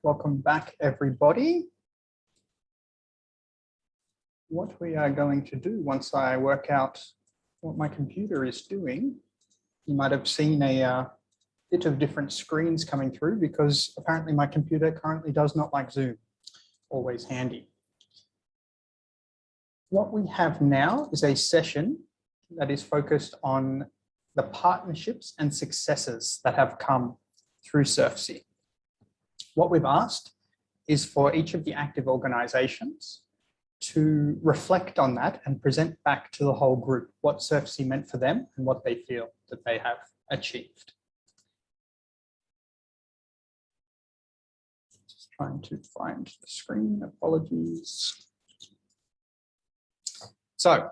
welcome back everybody. What we are going to do once I work out what my computer is doing, you might have seen a bit of different screens coming through because apparently my computer currently does not like Zoom, always handy. What we have now is a session that is focused on the partnerships and successes that have come through SRFSI. What we've asked is for each of the active organizations to reflect on that and present back to the whole group what SRFSI meant for them and what they feel that they have achieved. Just trying to find the screen, apologies. So,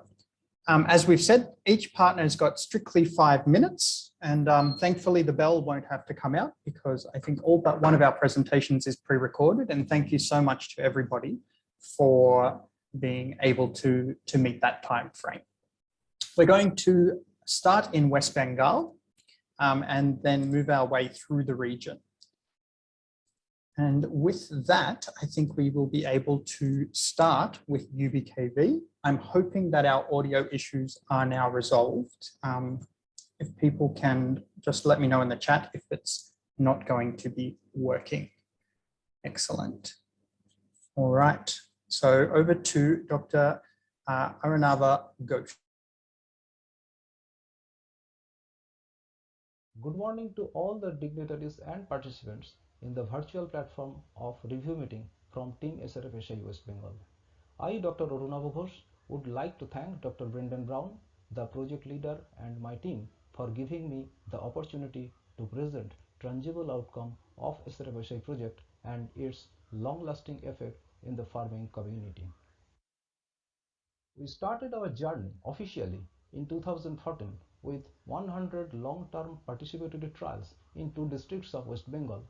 as we've said, each partner has got strictly 5 minutes, and thankfully the bell won't have to come out because I think all but one of our presentations is pre-recorded, and thank you so much to everybody for being able to meet that time frame. We're going to start in West Bengal and then move our way through the region. And with that, I think we will be able to start with UBKV. I'm hoping that our audio issues are now resolved. If people can just let me know in the chat if it's not going to be working. Excellent. All right. So over to Dr. Arunava Ghosh. Good morning to all the dignitaries and participants in the virtual platform of review meeting from Team SRFSI West Bengal. I, Dr. Arunava Ghosh, would like to thank Dr. Brendan Brown, the project leader, and my team for giving me the opportunity to present tangible outcome of SRFSI project and its long-lasting effect in the farming community. We started our journey officially in 2014 with 100 long-term participatory trials in 2 districts of West Bengal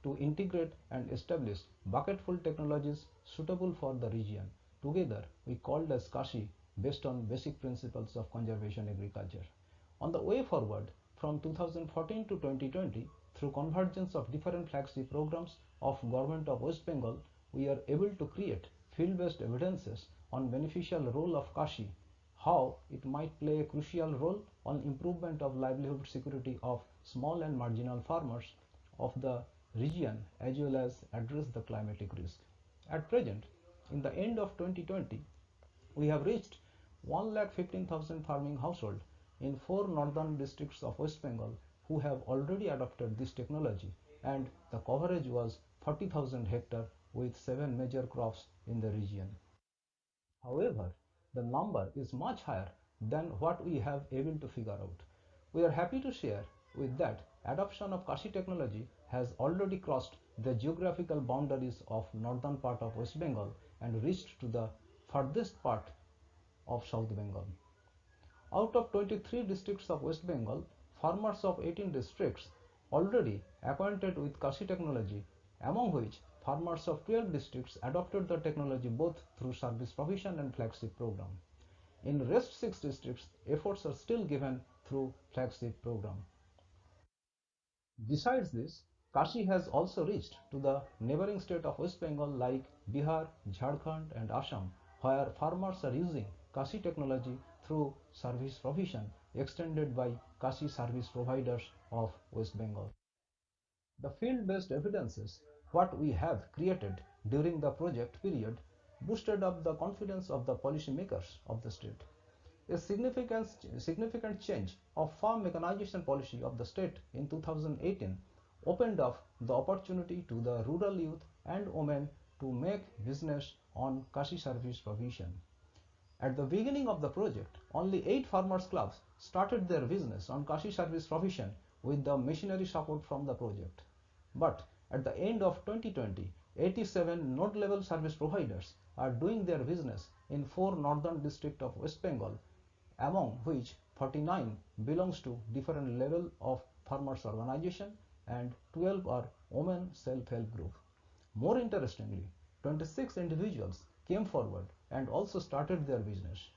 to integrate and establish bucketful technologies suitable for the region. Together, we called as Kashi based on basic principles of conservation agriculture. On the way forward, from 2014 to 2020, through convergence of different flagship programs of Government of West Bengal, we are able to create field-based evidences on beneficial role of Kashi, how it might play a crucial role on improvement of livelihood security of small and marginal farmers of the region as well as address the climatic risk. At present, in the end of 2020, we have reached 1,15,000 farming households in 4 northern districts of West Bengal who have already adopted this technology, and the coverage was 40,000 hectares with 7 major crops in the region. However, the number is much higher than what we have able to figure out. We are happy to share with that adoption of Kashi technology has already crossed the geographical boundaries of northern part of West Bengal and reached to the furthest part of South Bengal. Out of 23 districts of West Bengal, farmers of 18 districts already acquainted with Kashi technology, among which farmers of 12 districts adopted the technology both through service provision and flagship program. In rest 6 districts, efforts are still given through flagship program. Besides this, Kashi has also reached to the neighboring state of West Bengal like Bihar, Jharkhand and Assam, where farmers are using Kashi technology through service provision extended by Kashi service providers of West Bengal. The field-based evidences what we have created during the project period boosted up the confidence of the policymakers of the state. A significant change of farm mechanization policy of the state in 2018 opened up the opportunity to the rural youth and women to make business on Kashi service provision. At the beginning of the project, only 8 farmers clubs started their business on Kashi service provision with the machinery support from the project. But at the end of 2020, 87 node-level service providers are doing their business in 4 northern districts of West Bengal, among which 49 belongs to different level of farmers organization and 12 are women self-help group. More interestingly, 26 individuals came forward and also started their business.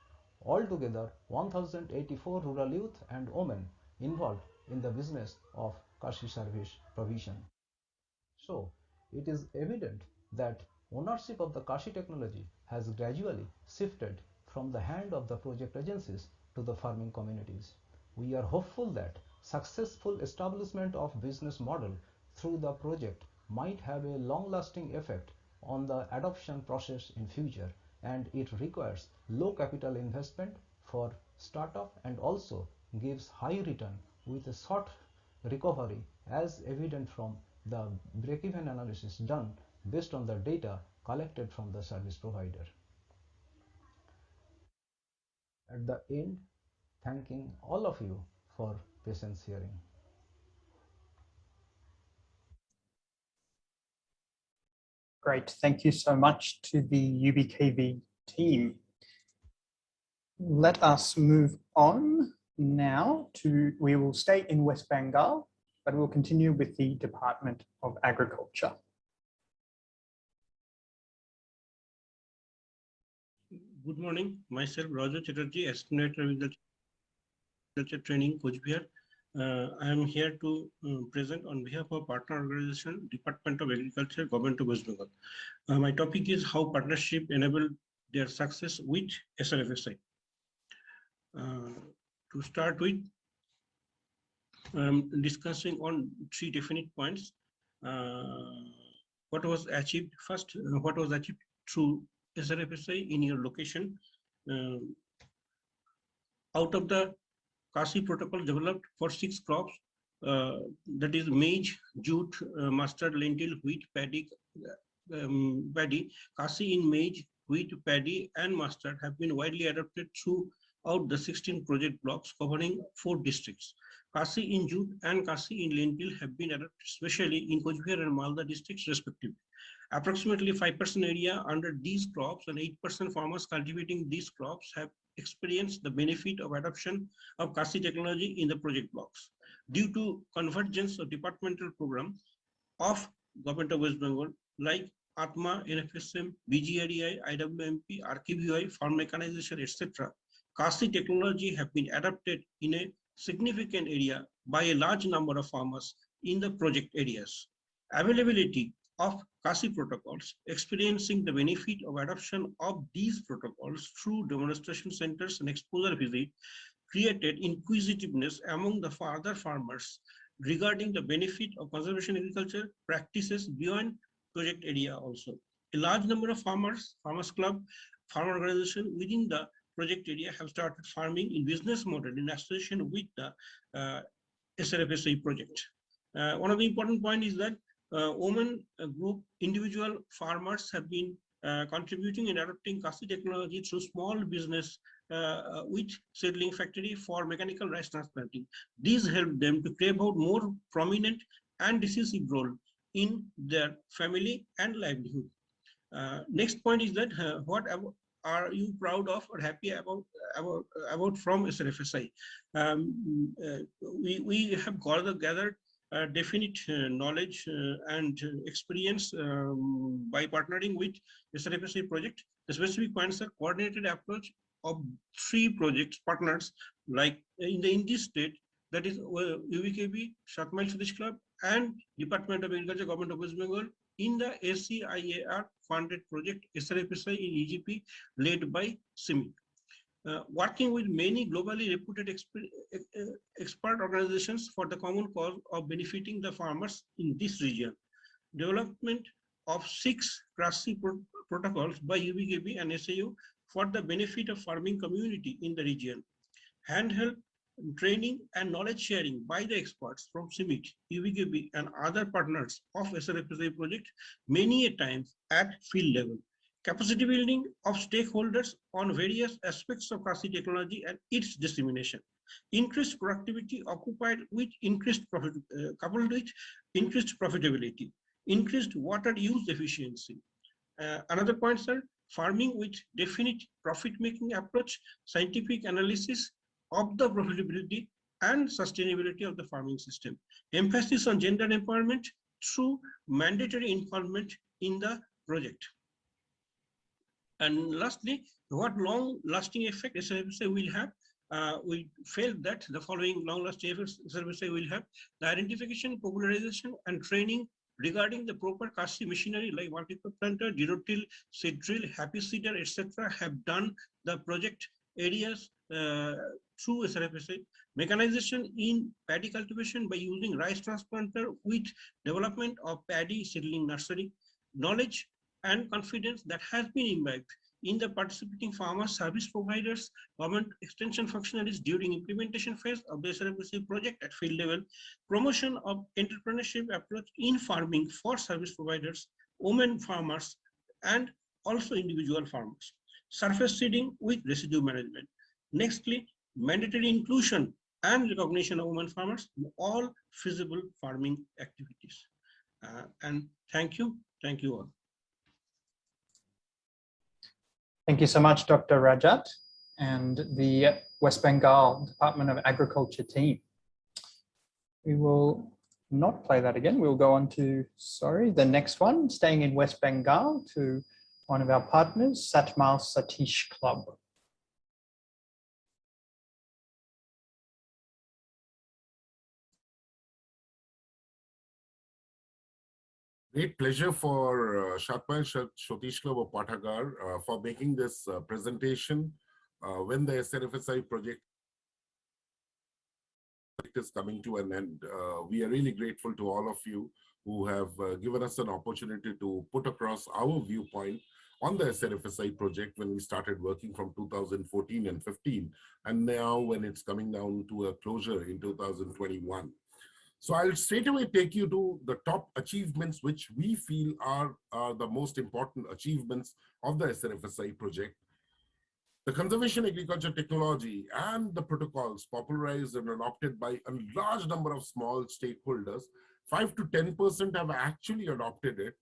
Altogether, 1,084 rural youth and women involved in the business of Kashi service provision. So, it is evident that ownership of the Kasi technology has gradually shifted from the hand of the project agencies to the farming communities. We are hopeful that successful establishment of business model through the project might have a long-lasting effect on the adoption process in future, and it requires low capital investment for startup and also gives high return with a short recovery, as evident from the break-even analysis done based on the data collected from the service provider. At the end, thanking all of you for patience hearing. Great. Thank you so much to the UBKV team. Let us move on now we will stay in West Bengal, but we'll continue with the Department of Agriculture. Good morning. Myself, Raja Chatterjee, Assistant Director of Agriculture Training, Coach Bihar. I am here to present on behalf of partner organization, Department of Agriculture, Government of West Bengal. My topic is how partnership enable their success with SRFSI. To start with, discussing on 3 definite points. What was achieved first? What was achieved through SRFSI in your location? Out of the Kasi protocol developed for 6 crops, that is maize, jute, mustard, lentil, wheat, paddy, Kasi in maize, wheat, paddy, and mustard have been widely adopted throughout the 16 project blocks covering 4 districts. Kasi in jute and Kasi in lentil have been adopted especially in Coach Bihar and Malda districts respectively. Approximately 5% area under these crops and 8% farmers cultivating these crops have experienced the benefit of adoption of Kasi technology in the project blocks. Due to convergence of departmental program of Government of West Bengal like Atma, NFSM, BGREI, IWMP, RKVI, farm mechanization, etc., Kasi technology have been adopted in a significant area by a large number of farmers in the project areas. Availability of Kasi protocols, experiencing the benefit of adoption of these protocols through demonstration centers and exposure visit, created inquisitiveness among the other farmers regarding the benefit of conservation agriculture practices beyond project area also. A large number of farmers club, farmer organization within the project area have started farming in business model in association with the SRFSI project. One of the important points is that women group, individual farmers have been contributing in adopting Kasi technology through small business with seedling factory for mechanical rice transplanting. These help them to crave out more prominent and decisive role in their family and livelihood. Next point is that what are you proud of or happy about from SRFSI? We have gathered definite knowledge and experience by partnering with SRFSI project. The specific points are coordinated approach of 3 project partners like in this state, that is UBKB, Shatmail Sudesh Club and Department of Agriculture, Government of West Bengal in the SCIAR funded project SRFSI in EGP led by CIMI. Working with many globally reputed expert organizations for the common cause of benefiting the farmers in this region. Development of 6 Kasi protocols by UBKB and SAU for the benefit of farming community in the region. Handheld training and knowledge sharing by the experts from CIMIT, UBKB and other partners of SRFSI project many a times at field level. Capacity building of stakeholders on various aspects of Kasi technology and its dissemination. Increased productivity occupied with increased profit, coupled with increased profitability. Increased water use efficiency. Another point, sir, farming with definite profit-making approach, scientific analysis of the profitability and sustainability of the farming system. Emphasis on gender empowerment through mandatory involvement in the project. And lastly, what long-lasting effect SRFSI will have? We felt that the following long-lasting effects SRFSI will have: the identification, popularization, and training regarding the proper Kasi machinery like vertical planter, zero till, seed drill, happy seeder, etc. have done the project areas through SRFSI. Mechanization in paddy cultivation by using rice transplanter with development of paddy seedling nursery. Knowledge and confidence that has been imbibed in the participating farmers, service providers, government extension functionaries during implementation phase of the SRFSI project at field level, promotion of entrepreneurship approach in farming for service providers, women farmers, and also individual farmers. Surface seeding with residue management. Nextly, mandatory inclusion and recognition of women farmers in all feasible farming activities. And thank you all. Thank you so much, Dr. Rajat and the West Bengal Department of Agriculture team. We will not play that again. We'll go on to, the next one, staying in West Bengal, to one of our partners, Satmal Satish Club. Great pleasure for Satmal Satish Club of Pathagar for making this presentation when the SRFSI project is coming to an end. We are really grateful to all of you who have given us an opportunity to put across our viewpoint on the SRFSI project when we started working from 2014 and 15, and now when it's coming down to a closure in 2021. So I'll straight away take you to the top achievements which we feel are the most important achievements of the SRFSI project. The conservation agriculture technology and the protocols popularized and adopted by a large number of small stakeholders, 5 to 10% have actually adopted it.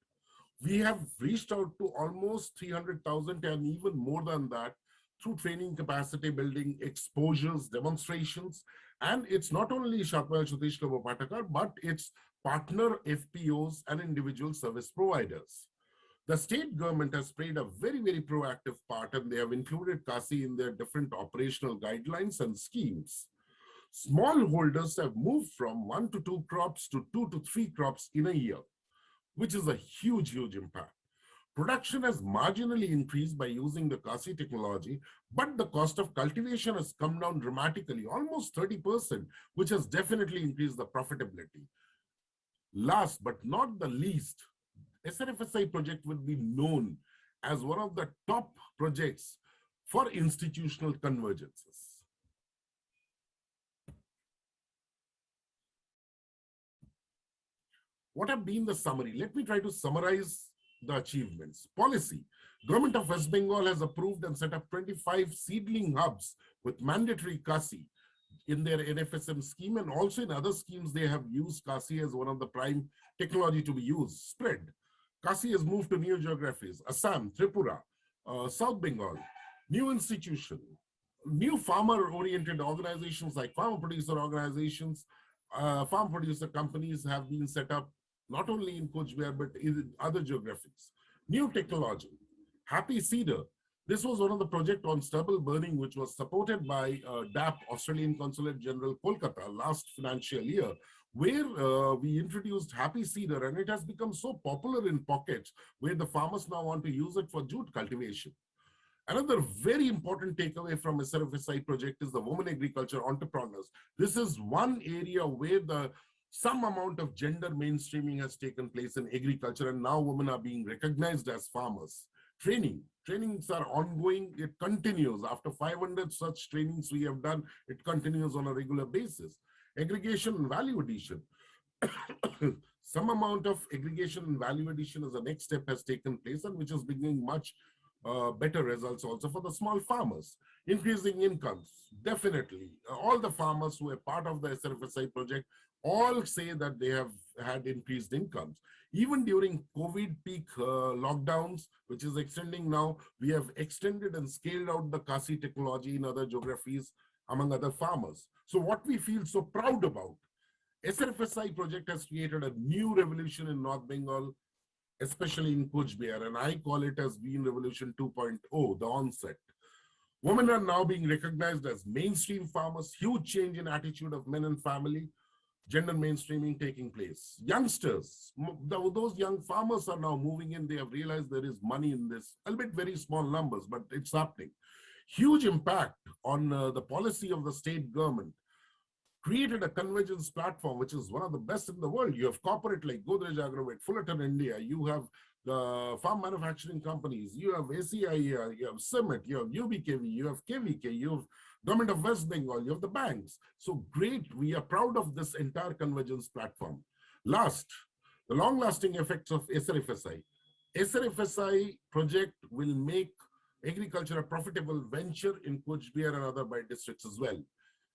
We have reached out to almost 300,000 and even more than that through training, capacity building, exposures, demonstrations. And it's not only Satmal Satish Club of Pathagar, but it's partner FPOs and individual service providers. The state government has played a very, very proactive part, and they have included Kasi in their different operational guidelines and schemes. Smallholders have moved from 1 to 2 crops to 2 to 3 crops in a year, which is a huge, huge impact. Production has marginally increased by using the Kasi technology, but the cost of cultivation has come down dramatically, almost 30%, which has definitely increased the profitability. Last but not the least, SRFSI project will be known as one of the top projects for institutional convergences. What have been the summary? Let me try to summarize the achievements. Policy. Government of West Bengal has approved and set up 25 seedling hubs with mandatory Kasi in their NFSM scheme, and also in other schemes they have used Kasi as one of the prime technology to be used. Spread. Kasi has moved to new geographies, Assam, Tripura, South Bengal, new institution, new farmer-oriented organizations like farmer producer organizations, farm producer companies have been set up not only in Cooch Behar, but in other geographies. New technology, Happy Seeder. This was one of the projects on stubble burning, which was supported by DAP, Australian Consulate General, Kolkata, last financial year, where we introduced Happy Seeder, and it has become so popular in pockets where the farmers now want to use it for jute cultivation. Another very important takeaway from SRFSI project is the women agriculture entrepreneurs. This is one area where some amount of gender mainstreaming has taken place in agriculture, and now women are being recognized as farmers. Trainings are ongoing. It continues. After 500 such trainings we have done, it continues on a regular basis. Aggregation and value addition. Some amount of aggregation and value addition as a next step has taken place, and which is bringing much better results also for the small farmers. Increasing incomes, definitely. All the farmers who are part of the SRFSI project all say that they have had increased incomes. Even during COVID peak lockdowns, which is extending now, we have extended and scaled out the Kasi technology in other geographies among other farmers. So what we feel so proud about, SRFSI project has created a new revolution in North Bengal, especially in Cooch Behar, and I call it as Bean Revolution 2.0, the onset. Women are now being recognized as mainstream farmers, huge change in attitude of men and family. gender mainstreaming taking place. Youngsters, those young farmers are now moving in. They have realized there is money in this, albeit very small numbers, but it's happening. Huge impact on the policy of the state government. Created a convergence platform, which is one of the best in the world. You have corporate like Godrej Agrovet, Fullerton India, you have the farm manufacturing companies, you have ACI, you have CIMET, you have UBKV, you have KVK, you have Government of West Bengal, you have the banks. So great, we are proud of this entire convergence platform. Last, the long-lasting effects of SRFSI. SRFSI project will make agriculture a profitable venture in Cooch Behar and other districts as well.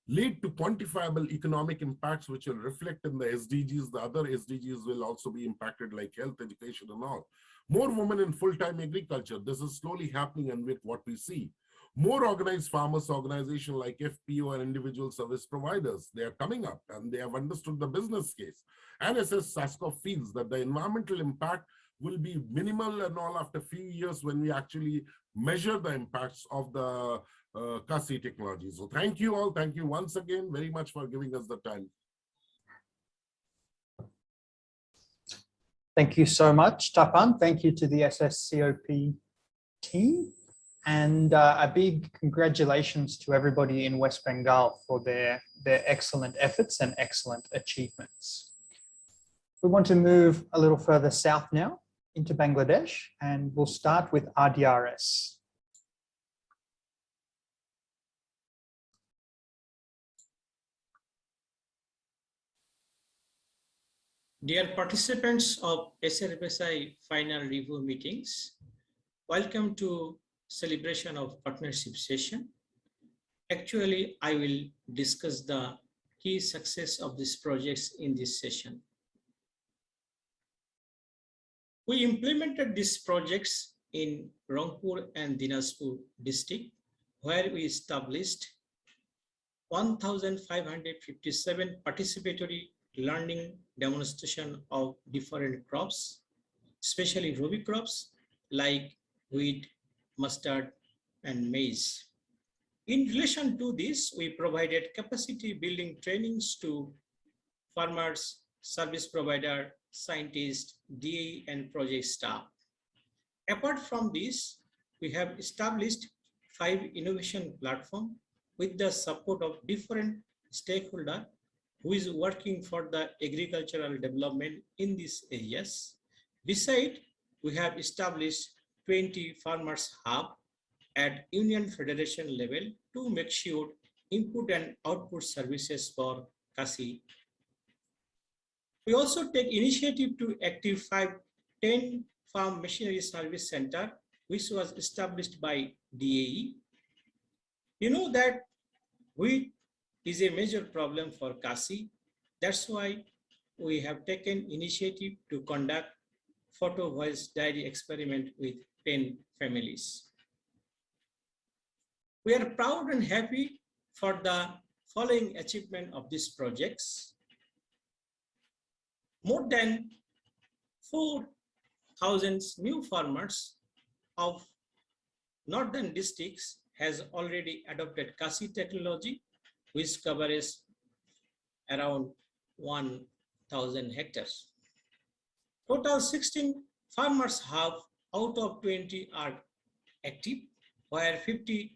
Lead to quantifiable economic impacts which will reflect in the SDGs. The other SDGs will also be impacted like health, education and all. More women in full-time agriculture. This is slowly happening and with what we see. More organized farmers organizations like FPO and individual service providers, they are coming up and they have understood the business case. NSS SASCO feels that the environmental impact will be minimal and all after a few years when we actually measure the impacts of the CASI technology. So thank you all. Thank you once again very much for giving us the time. Thank you so much, Tapan. Thank you to the SSCOP team. And a big congratulations to everybody in West Bengal for their excellent efforts and excellent achievements. We want to move a little further south now into Bangladesh, and we'll start with RDRS. Dear participants of SRFSI final review meetings, welcome to celebration of partnership session. Actually, I will discuss the key success of these projects in this session. We implemented these projects in Rangpur and Dinajpur district, where we established 1,557 participatory learning demonstration of different crops, especially Rabi crops like wheat, mustard, and maize. In relation to this, we provided capacity building trainings to farmers, service provider, scientists, DAE, and project staff. Apart from this, we have established 5 innovation platforms with the support of different stakeholders who is working for the agricultural development in these areas. Besides, we have established 20 farmers hub at Union Federation level to make sure input and output services for CASI. We also take initiative to active 10 farm machinery service center, which was established by DAE. You know that wheat is a major problem for CASI. That's why we have taken initiative to conduct photo voice diary experiment with 10 families. We are proud and happy for the following achievement of these projects. More than 4,000 new farmers of northern districts has already adopted CASI technology, which covers around 1,000 hectares. Total 16 farmers have out of 20 are active, where 50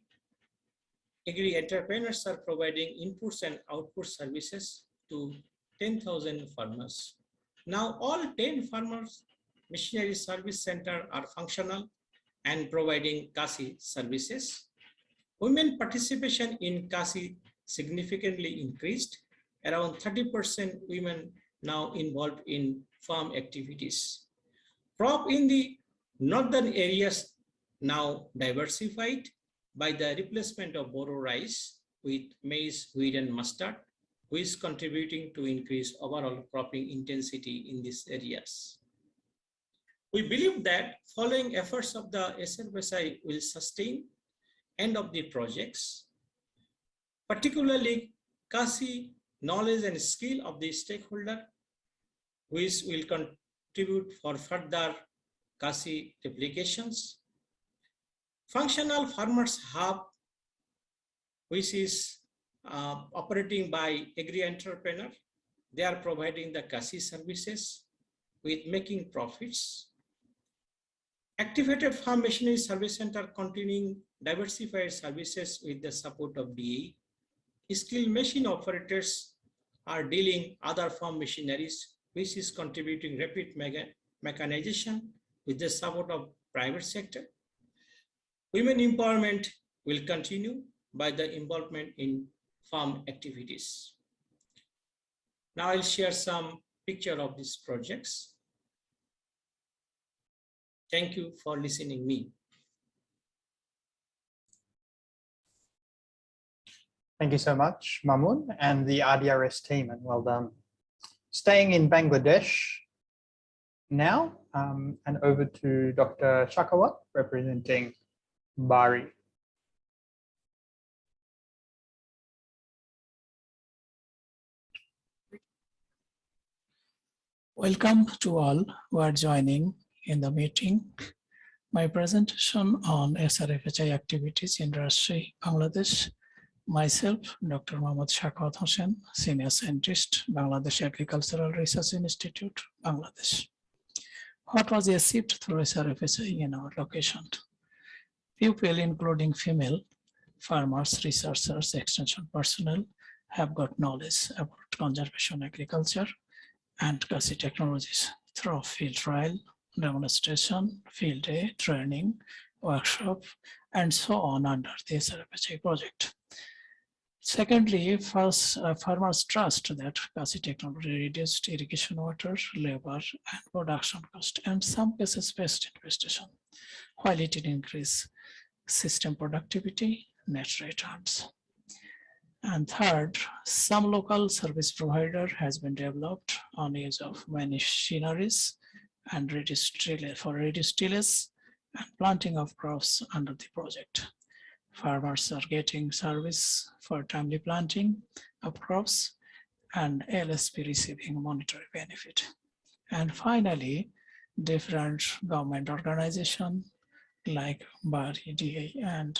agri-entrepreneurs are providing inputs and output services to 10,000 farmers. Now all 10 farmers machinery service center are functional and providing CASI services. Women participation in CASI significantly increased. Around 30% women now involved in farm activities. Crop in the northern areas now diversified by the replacement of Boro rice with maize, wheat, and mustard, which is contributing to increase overall cropping intensity in these areas. We believe that following efforts of the SRFSI will sustain end of the projects, particularly CASI knowledge and skill of the stakeholder, which will contribute for further CASI replications. Functional Farmers Hub, which is operating by agri-entrepreneur, They are providing the CASI services with making profits. Activated Farm Machinery Service Center continuing diversified services with the support of DA. Skilled machine operators are dealing other farm machineries, which is contributing rapid mechanization with the support of private sector. Women empowerment will continue by the involvement in farm activities. Now I'll share some picture of these projects. Thank you for listening me. Thank you so much, Mamun, and the RDRS team, and well done. Staying in Bangladesh now, and over to Dr. Chakra representing Bari. Welcome to all who are joining in the meeting. My presentation on SRFSI activities in RDRS Bangladesh. Myself, Dr. Muhammad Shah, Senior Scientist, Bangladesh Agricultural Research Institute, Bangladesh. What was achieved through SRFSI in our location? People, including female farmers, researchers, extension personnel, have got knowledge about conservation agriculture and CASI technologies through field trial, demonstration, field day, training, workshop, and so on under the SRFSI project. Secondly, farmers trust that CASI technology reduced irrigation water, labor, and production cost, and some cases pest infestation, while it increased system productivity, net returns. And third, some local service provider has been developed on use of machineries and reduced tillage and planting of crops under the project. Farmers are getting service for timely planting of crops and LSP receiving monetary benefit. And finally, different government organizations like Bari, DA, and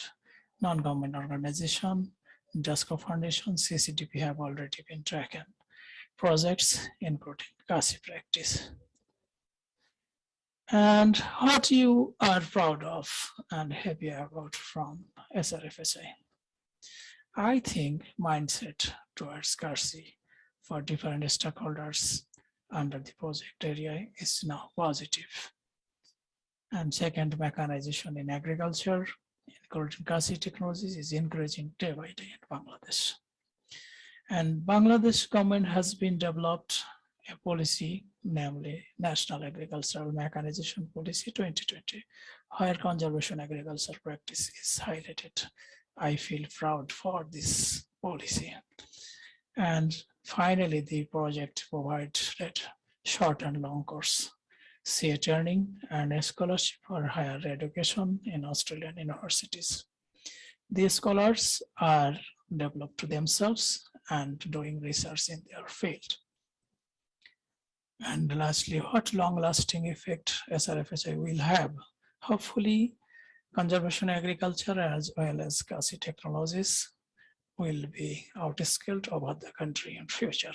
non-government organization, DASCO Foundation, CCDP have already been tracking projects including CASI practice. And what you are proud of and happy about from SRFSI? I think mindset towards CASI for different stakeholders under the project area is now positive. And second, mechanization in agriculture, including CASI technologies, is increasing day by day in Bangladesh. And Bangladesh government has been developed a policy, namely National Agricultural Mechanization Policy 2020, where conservation agriculture practice is highlighted. I feel proud for this policy. And finally, the project provides short and long course CA training and a scholarship for higher education in Australian universities. These scholars are developed themselves and doing research in their field. And lastly, what long-lasting effect SRFSI will have? Hopefully, conservation agriculture as well as CASI technologies will be outskilled over the country in future.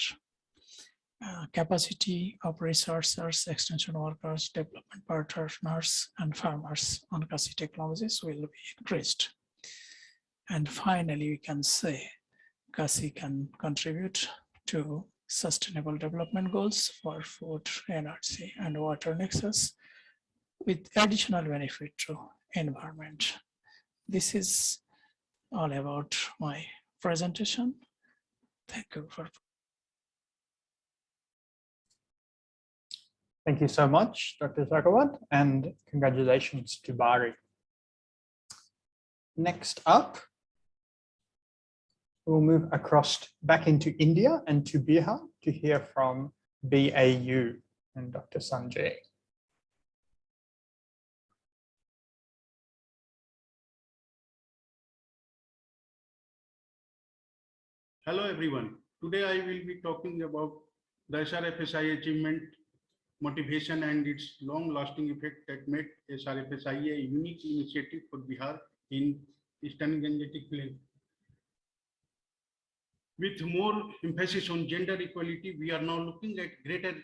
Capacity of researchers, extension workers, development partners, and farmers on CASI technologies will be increased. And finally, we can say CASI can contribute to sustainable development goals for food, energy, and water nexus with additional benefit to environment. This is all about my presentation. Thank you for. Thank you so much, Dr. Chakra, and congratulations to Bari. Next up, we'll move across back into India and to Bihar to hear from BAU and Dr. Sanjay. Hello everyone. Today I will be talking about the SRFSI achievement, motivation and its long-lasting effect that made SRFSI a unique initiative for Bihar in Eastern Gangetic Plain. With more emphasis on gender equality, we are now looking at greater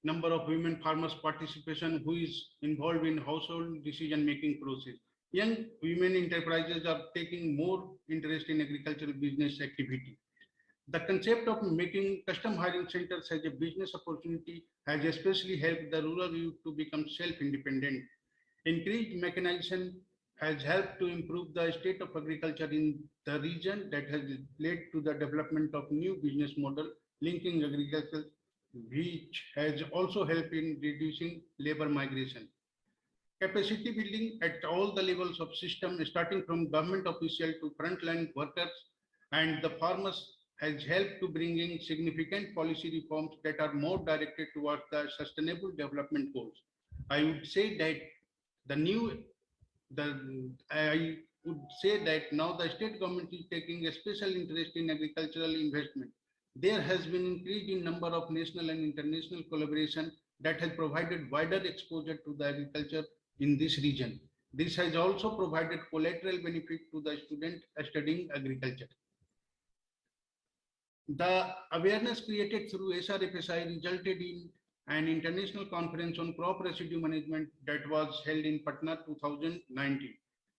number of women farmers participation who is involved in household decision-making process. Young women enterprises are taking more interest in agricultural business activity. The concept of making custom hiring centers as a business opportunity has especially helped the rural youth to become self-independent. Increased mechanization has helped to improve the state of agriculture in the region that has led to the development of new business model linking agriculture, which has also helped in reducing labor migration. Capacity building at all the levels of system, starting from government official to frontline workers and the farmers, has helped to bring in significant policy reforms that are more directed towards the sustainable development goals. I would say that I would say that now the state government is taking a special interest in agricultural investment. There has been increase in number of national and international collaboration that has provided wider exposure to the agriculture in this region. This has also provided collateral benefit to the student studying agriculture. The awareness created through SRFSI resulted in an international conference on crop residue management that was held in Patna 2019,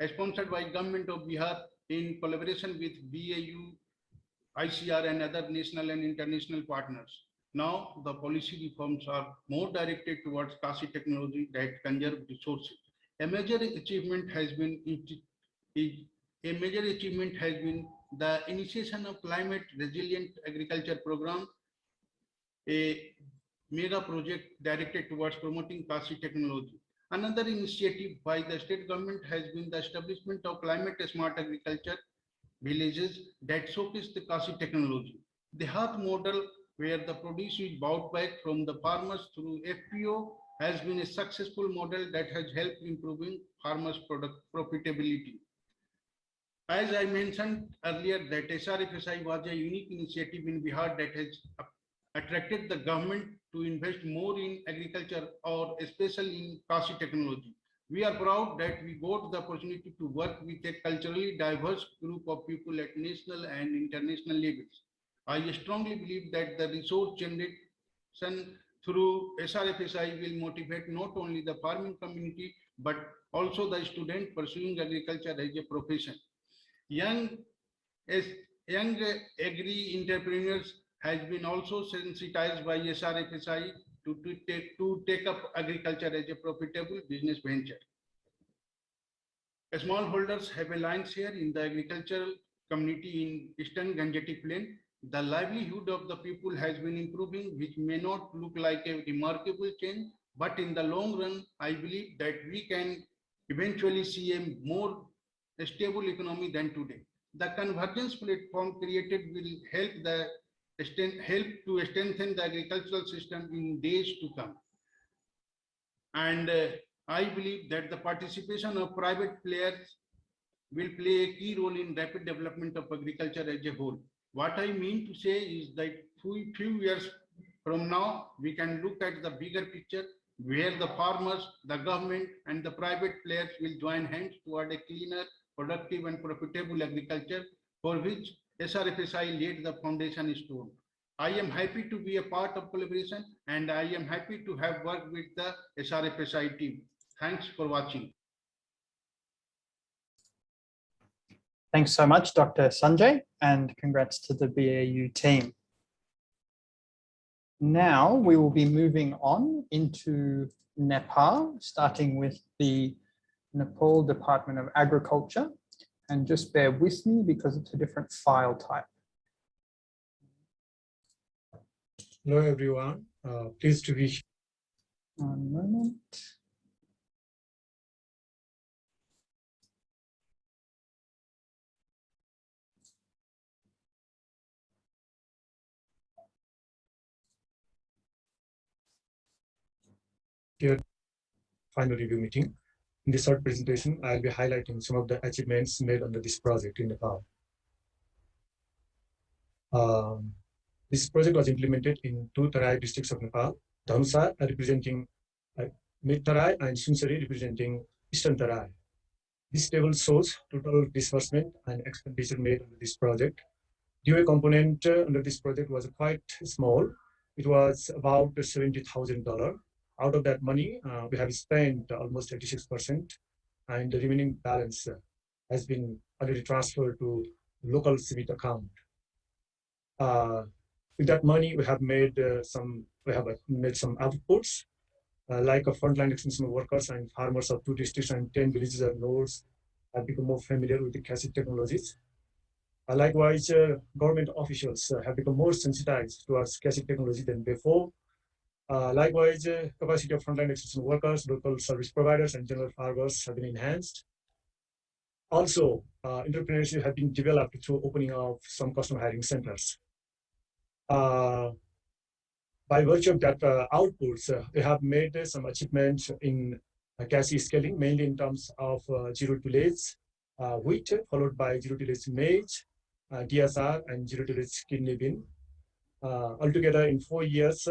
sponsored by Government of Bihar in collaboration with BAU, ICR and other national and international partners. Now the policy reforms are more directed towards Kasi technology that conserve resources. A major achievement has been the initiation of climate resilient agriculture program, a mega project directed towards promoting Kasi technology. Another initiative by the state government has been the establishment of climate smart agriculture villages that showcase the Kasi technology. The Hath model, where the produce is bought back from the farmers through FPO, has been a successful model that has helped improving farmers' product profitability. As I mentioned earlier, that SRFSI was a unique initiative in Bihar that has attracted the government to invest more in agriculture or especially in Kasi technology. We are proud that we got the opportunity to work with a culturally diverse group of people at national and international levels. I strongly believe that the resource generation through SRFSI will motivate not only the farming community, but also the student pursuing agriculture as a profession. Young agri entrepreneurs has been also sensitized by SRFSI to take up agriculture as a profitable business venture. Smallholders have a lion's share in the agricultural community in Eastern Gangetic Plain. The livelihood of the people has been improving, which may not look like a remarkable change, but in the long run, I believe that we can eventually see a more stable economy than today. The convergence platform created will help to strengthen the agricultural system in days to come. And I believe that the participation of private players will play a key role in rapid development of agriculture as a whole. What I mean to say is that few years from now, we can look at the bigger picture where the farmers, the government and the private players will join hands toward a cleaner, productive and profitable agriculture for which SRFSI laid the foundation stone. I am happy to be a part of collaboration and I am happy to have worked with the SRFSI team. Thanks for watching. Thanks so much, Dr. Sanjay, and congrats to the BAU team. Now we will be moving on into Nepal, starting with the Nepal Department of Agriculture. And just bear with me because it's a different file type. Hello, everyone. Pleased to be. One moment. Here, final review meeting. In this short presentation, I'll be highlighting some of the achievements made under this project in Nepal. This project was implemented in two Tarai districts of Nepal, Dhanusa representing Mid Tarai and Sunsari representing Eastern Tarai. This table shows total disbursement and expenditure made under this project. DOA component under this project was quite small. It was about $70,000. Out of that money, we have spent almost 86%, and the remaining balance has been already transferred to local CBIT account. With that money, we have made some outputs, like a frontline extension workers and farmers of 2 districts and 10 villages and nodes have become more familiar with the CASI technologies. Likewise, government officials have become more sensitized towards CASI technology than before. Likewise, capacity of frontline extension workers, local service providers, and general farmers have been enhanced. Also, entrepreneurship have been developed through opening of some customer hiring centers. By virtue of that outputs, we have made some achievements in CASI scaling, mainly in terms of zero tillage wheat, followed by zero tillage maize, DSR, and zero tillage kidney bean. Altogether, in 4 years,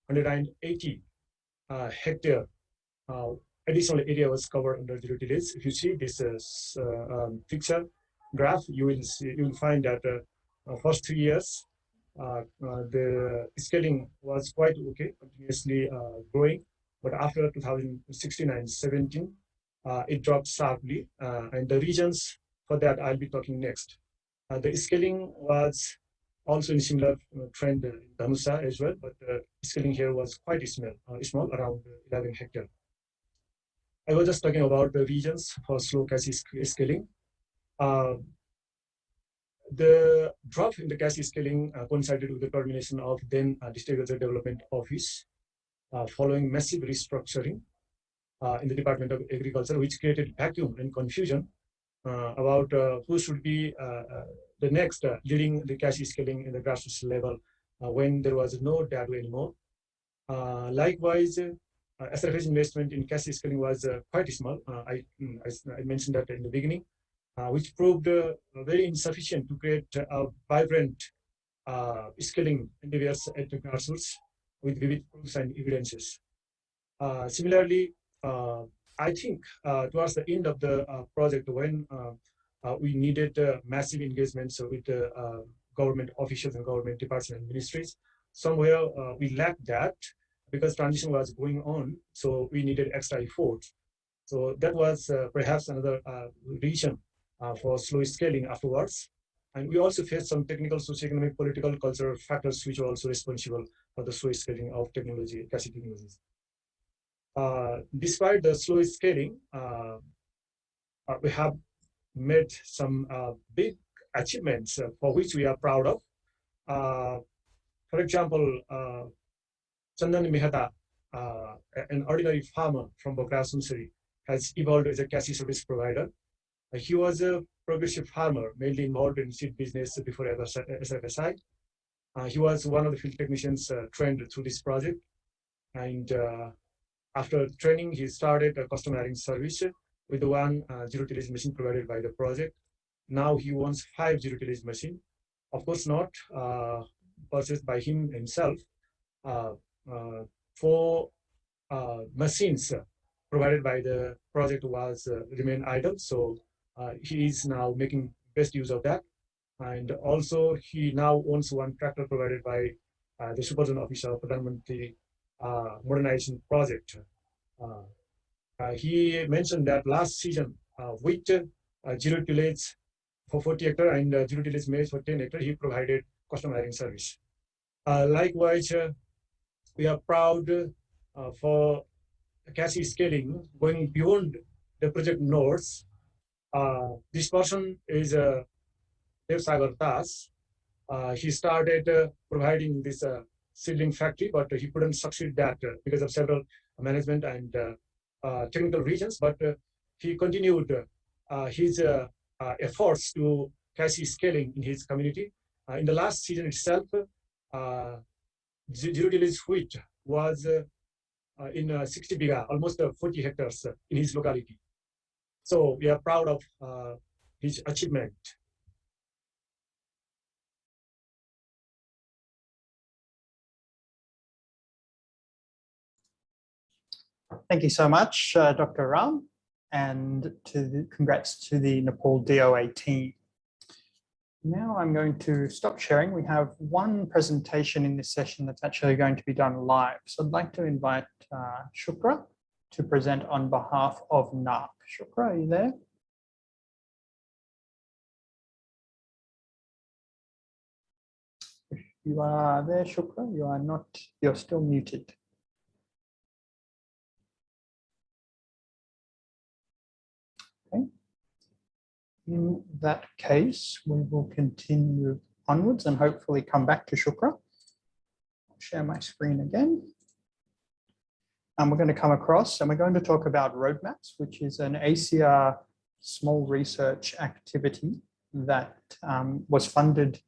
180 hectare additional area was covered under zero tillage. If you see this picture graph, you will find that first 3 years, the scaling was quite okay, continuously growing. But after 2016 and 17, it dropped sharply. And the reasons for that, I'll be talking next. The scaling was also in similar trend in Dhanusa as well, but scaling here was quite small, around 11 hectares. I was just talking about the regions for slow CASI scaling. The drop in the CASI scaling coincided with the termination of then District Development Office following massive restructuring in the Department of Agriculture, which created vacuum and confusion about who should be the next leading the CASI scaling in the grassroots level when there was no DADO anymore. Likewise, SRFS investment in CASI scaling was quite small. I mentioned that in the beginning, which proved very insufficient to create a vibrant scaling endeavors at the grassroots with vivid proofs and evidences. Similarly, I think towards the end of the project, when we needed massive engagements with government officials and government departments and ministries, somewhere we lacked that because transition was going on, so we needed extra effort. So that was perhaps another reason for slow scaling afterwards. And we also faced some technical, socioeconomic, political, cultural factors which were also responsible for the slow scaling of technology, CASI technologies. Despite the slow scaling, we have made some big achievements for which we are proud of. For example, Chandan Mehta, an ordinary farmer from Bokra Sunsari, has evolved as a CASI service provider. He was a progressive farmer, mainly involved in seed business before SRFSI. He was one of the field technicians trained through this project. And after training, he started a customer hiring service with the one zero tillage machine provided by the project. Now he owns 5 zero tillage machines. Of course, not purchased by him himself. 4 machines provided by the project was remain idle. So he is now making best use of that. And also he now owns 1 tractor provided by the Supervision Officer of Pradhan Mantri Modernization Project. He mentioned that last season with zero tillage for 40 hectares and zero tillage maize for 10 hectares, he provided customer hiring service. Likewise, we are proud for CASI scaling going beyond the project nodes. This person is Dev Sagar Das. He started providing this seedling factory, but he couldn't succeed that because of several management and technical reasons. But he continued his efforts to CASI scaling in his community. In the last season itself, zero tillage wheat was in 60 biga, almost 40 hectares in his locality. So we are proud of his achievement. Thank you so much, Dr. Ram, and congrats to the Nepal DOA team. Now I'm going to stop sharing. We have one presentation in this session that's actually going to be done live. So I'd like to invite Chakra to present on behalf of NARC. Chakra, are you there? If you are there, Chakra, you are not, you're still muted. Okay. In that case, we will continue onwards and hopefully come back to Chakra. I'll share my screen again. And we're going to come across and we're going to talk about roadmaps, which is an ACR small research activity that was funded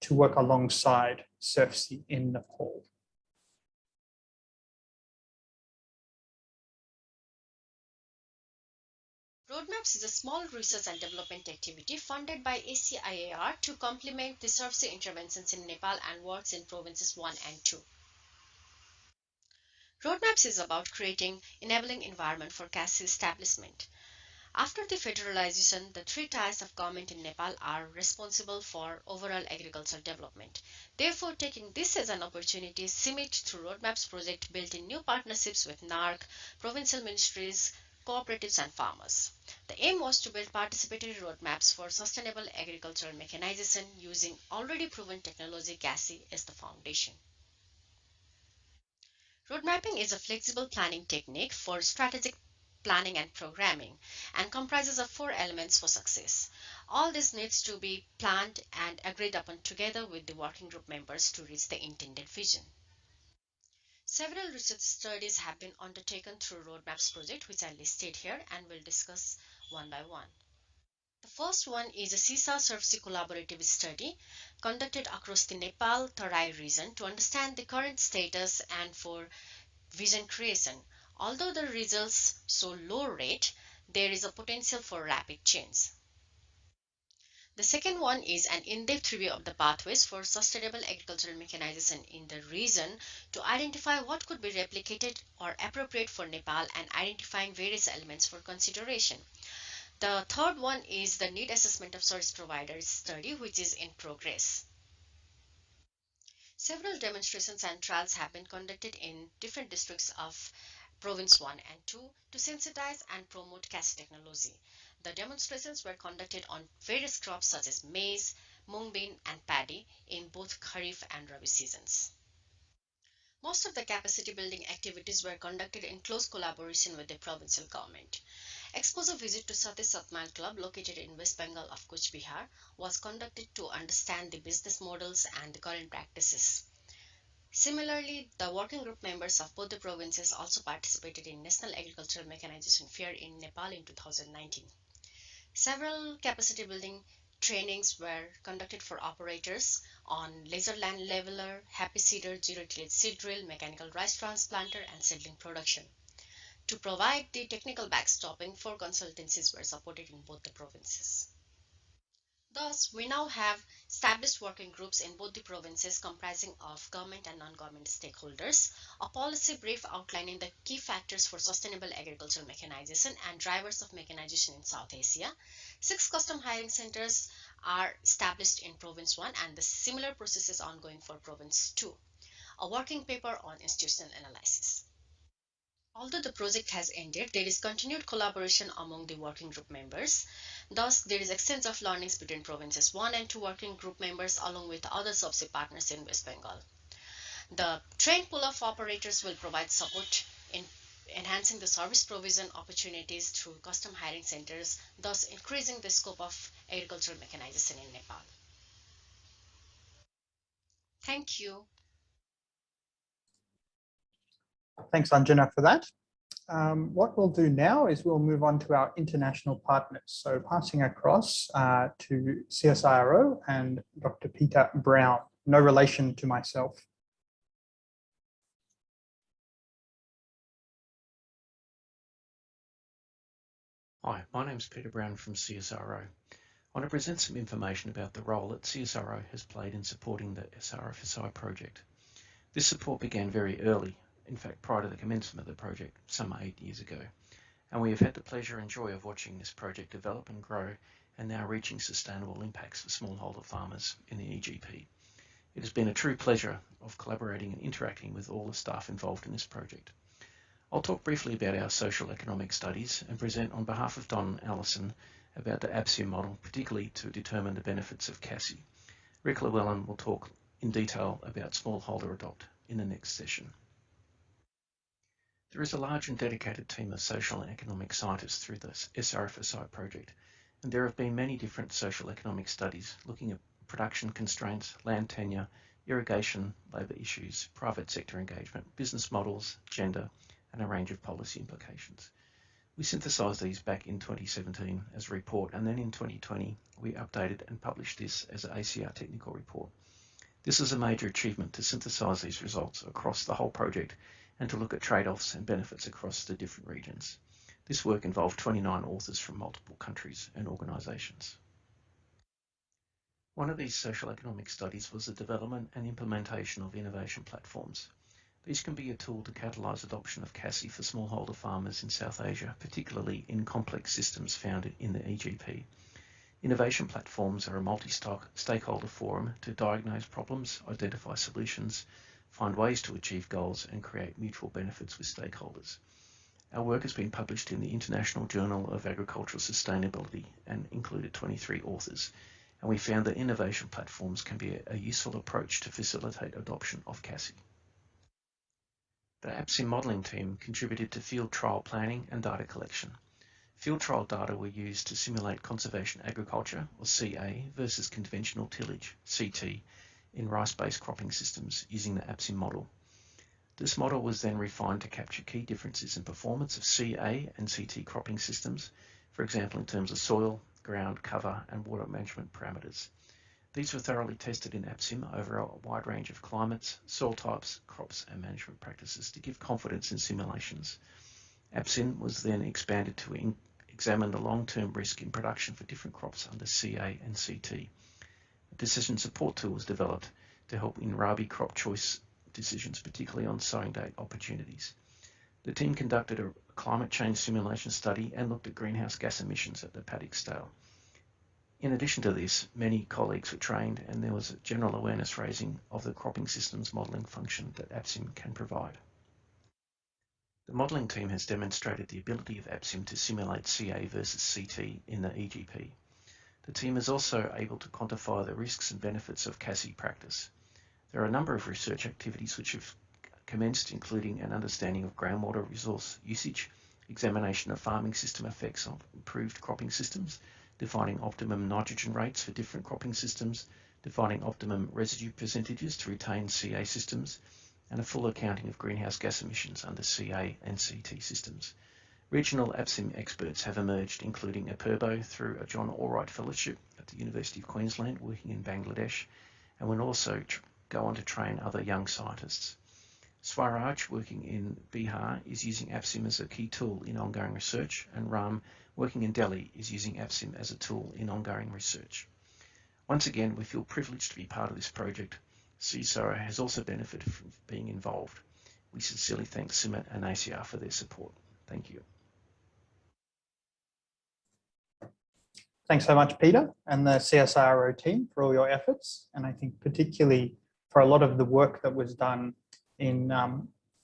to work alongside SRFSI in Nepal. Roadmaps is a small research and development activity funded by ACIAR to complement the SRFSI interventions in Nepal and works in provinces 1 and 2. Roadmaps is about creating enabling environment for CASI establishment. After the federalization, the three tiers of government in Nepal are responsible for overall agricultural development. Therefore, taking this as an opportunity, CIMIT through Roadmaps project built in new partnerships with NARC, provincial ministries, cooperatives and farmers. The aim was to build participatory roadmaps for sustainable agricultural mechanization using already proven technology. CASI as the foundation. Road mapping is a flexible planning technique for strategic planning and programming and comprises of 4 elements for success. All this needs to be planned and agreed upon together with the working group members to reach the intended vision. Several research studies have been undertaken through Roadmaps project, which are listed here and we'll discuss one by one. The first one is a SRFSI collaborative study conducted across the Nepal Tarai region to understand the current status and for vision creation. Although the results show low rate, there is a potential for rapid change. The second one is an in-depth review of the pathways for sustainable agricultural mechanization in the region to identify what could be replicated or appropriate for Nepal and identifying various elements for consideration. The third one is the need assessment of service providers study, which is in progress. Several demonstrations and trials have been conducted in different districts of Province 1 and 2 to sensitize and promote CASI technology. The demonstrations were conducted on various crops such as maize, mung bean and paddy in both Kharif and Rabi seasons. Most of the capacity building activities were conducted in close collaboration with the provincial government. Exposure visit to Satish Satmile Club located in West Bengal of Kuch Bihar was conducted to understand the business models and the current practices. Similarly, the working group members of both the provinces also participated in National Agricultural Mechanization Fair in Nepal in 2019. Several capacity building trainings were conducted for operators on laser land leveler, happy seeder, zero tillage seed drill, mechanical rice transplanter and seedling production. To provide the technical backstopping, 4 consultancies were supported in both the provinces. Thus, we now have established working groups in both the provinces comprising of government and non-government stakeholders, a policy brief outlining the key factors for sustainable agricultural mechanization and drivers of mechanization in South Asia. 6 custom hiring centers are established in Province 1 and the similar process is ongoing for Province 2. A working paper on institutional analysis. Although the project has ended, there is continued collaboration among the working group members. Thus, there is exchange of learnings between provinces 1 and 2 working group members along with other SRFSI partners in West Bengal. The trained pool of operators will provide support in enhancing the service provision opportunities through custom hiring centers, thus increasing the scope of agricultural mechanization in Nepal. Thank you. Thanks, Anjana, for that. What we'll do now is we'll move on to our international partners. So passing across to CSIRO and Dr. Peter Brown, no relation to myself. Hi, my name is Peter Brown from CSIRO. I want to present some information about the role that CSIRO has played in supporting the SRFSI project. This support began very early, in fact prior to the commencement of the project some 8 years ago, and we have had the pleasure and joy of watching this project develop and grow and now reaching sustainable impacts for smallholder farmers in the EGP. It has been a true pleasure of collaborating and interacting with all the staff involved in this project. I'll talk briefly about our social economic studies and present on behalf of Don Allison about the ABSIM model, particularly to determine the benefits of CASI. Rick Llewellyn will talk in detail about smallholder adopt in the next session. There is a large and dedicated team of social and economic scientists through the SRFSI project, and there have been many different social economic studies looking at production constraints, land tenure, irrigation, labour issues, private sector engagement, business models, gender, and a range of policy implications. We synthesised these back in 2017 as a report, and then in 2020 we updated and published this as an ACR technical report. This is a major achievement to synthesise these results across the whole project and to look at trade-offs and benefits across the different regions. This work involved 29 authors from multiple countries and organisations. One of these social economic studies was the development and implementation of innovation platforms. These can be a tool to catalyse adoption of CASI for smallholder farmers in South Asia, particularly in complex systems found in the EGP. Innovation platforms are a multi-stakeholder forum to diagnose problems, identify solutions, find ways to achieve goals, and create mutual benefits with stakeholders. Our work has been published in the International Journal of Agricultural Sustainability and included 23 authors, and we found that innovation platforms can be a useful approach to facilitate adoption of CASI. The ABSIM modelling team contributed to field trial planning and data collection. Field trial data were used to simulate conservation agriculture, or CA, versus conventional tillage, CT, in rice-based cropping systems using the ABSIM model. This model was then refined to capture key differences in performance of CA and CT cropping systems, for example in terms of soil, ground cover, and water management parameters. These were thoroughly tested in ABSIM over a wide range of climates, soil types, crops, and management practices to give confidence in simulations. ABSIM was then expanded to examine the long-term risk in production for different crops under CA and CT. A decision support tool was developed to help in Rabi crop choice decisions, particularly on sowing date opportunities. The team conducted a climate change simulation study and looked at greenhouse gas emissions at the paddock scale. In addition to this, many colleagues were trained and there was a general awareness raising of the cropping systems modelling function that ABSIM can provide. The modelling team has demonstrated the ability of ABSIM to simulate CA versus CT in the EGP. The team is also able to quantify the risks and benefits of CASI practice. There are a number of research activities which have commenced, including an understanding of groundwater resource usage, examination of farming system effects of improved cropping systems, defining optimum nitrogen rates for different cropping systems, defining optimum residue percentages to retain CA systems, and a full accounting of greenhouse gas emissions under CA and CT systems. Regional ABSIM experts have emerged, including a Purbo through a John Allwright Fellowship at the University of Queensland working in Bangladesh, and will also go on to train other young scientists. Swaraj, working in Bihar, is using ABSIM as a key tool in ongoing research, and Ram, working in Delhi, is using ABSIM as a tool in ongoing research. Once again, we feel privileged to be part of this project. CSIRO has also benefited from being involved. We sincerely thank CIMMIT and ACR for their support. Thank you. Thanks so much, Peter, and the CSIRO team for all your efforts. And I think particularly for a lot of the work that was done in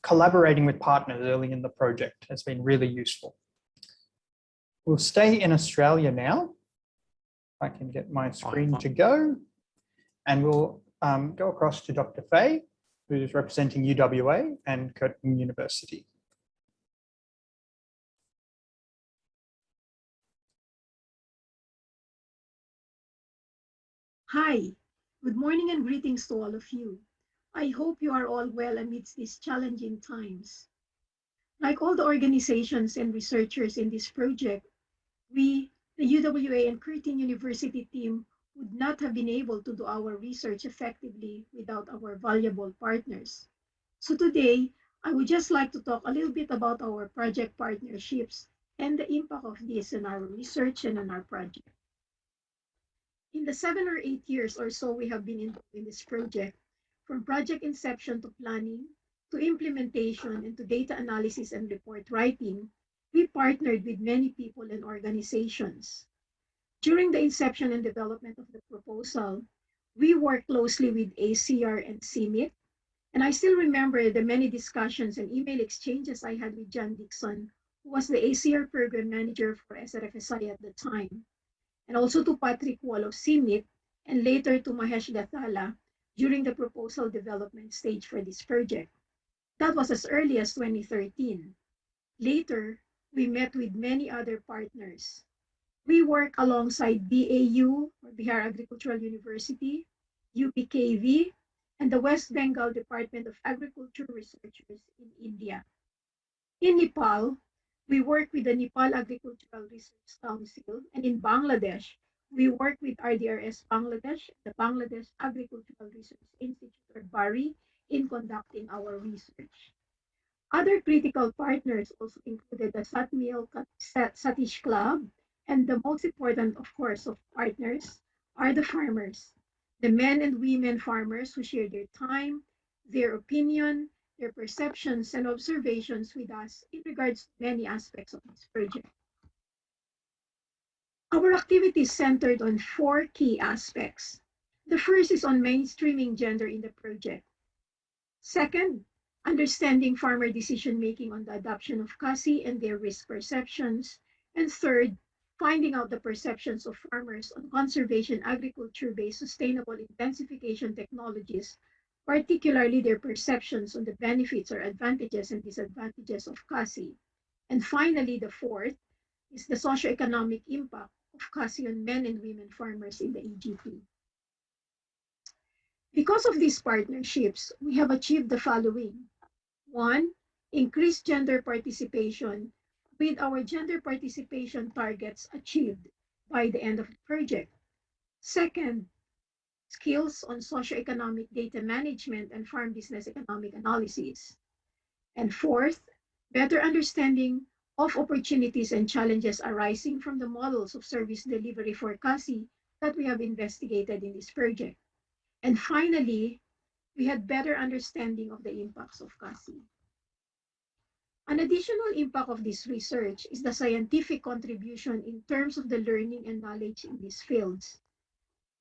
collaborating with partners early in the project has been really useful. We'll stay in Australia now. If I can get my screen to go. And we'll go across to Dr. Faye, who's representing UWA and Curtin University. Hi, good morning and greetings to all of you. I hope you are all well amidst these challenging times. Like all the organizations and researchers in this project, we, the UWA and Curtin University team, would not have been able to do our research effectively without our valuable partners. So today, I would just like to talk a little bit about our project partnerships and the impact of this on our research and on our project. In the 7 or 8 years or so we have been involved in this project, from project inception to planning, to implementation, and to data analysis and report writing, we partnered with many people and organizations. During the inception and development of the proposal, we worked closely with ACR and CMIT, and I still remember the many discussions and email exchanges I had with John Dixon, who was the ACR program manager for SRFSI at the time, and also to Patrick Wall of CMIT, and later to Mahesh Gathala during the proposal development stage for this project. That was as early as 2013. Later, we met with many other partners. We work alongside BAU, or Bihar Agricultural University, UPKV, and the West Bengal Department of Agriculture researchers in India. In Nepal, we work with the Nepal Agricultural Research Council, and in Bangladesh, we work with RDRS Bangladesh, the Bangladesh Agricultural Research Institute, or BARI, in conducting our research. Other critical partners also included the Satmil Satish Club, and the most important, of course, of partners are the farmers, the men and women farmers who share their time, their opinion, their perceptions and observations with us in regards to many aspects of this project. Our activities centered on 4 key aspects. The first is on mainstreaming gender in the project. Second, understanding farmer decision-making on the adoption of CASI and their risk perceptions. And third, finding out the perceptions of farmers on conservation agriculture-based sustainable intensification technologies, particularly their perceptions on the benefits or advantages and disadvantages of CASI. And finally, the fourth is the socioeconomic impact of CASI on men and women farmers in the EGP. Because of these partnerships, we have achieved the following. 1, increased gender participation, with our gender participation targets achieved by the end of the project. Second, skills on socioeconomic data management and farm business economic analysis. And fourth, better understanding of opportunities and challenges arising from the models of service delivery for CASI that we have investigated in this project. And finally, we had better understanding of the impacts of CASI. An additional impact of this research is the scientific contribution in terms of the learning and knowledge in these fields.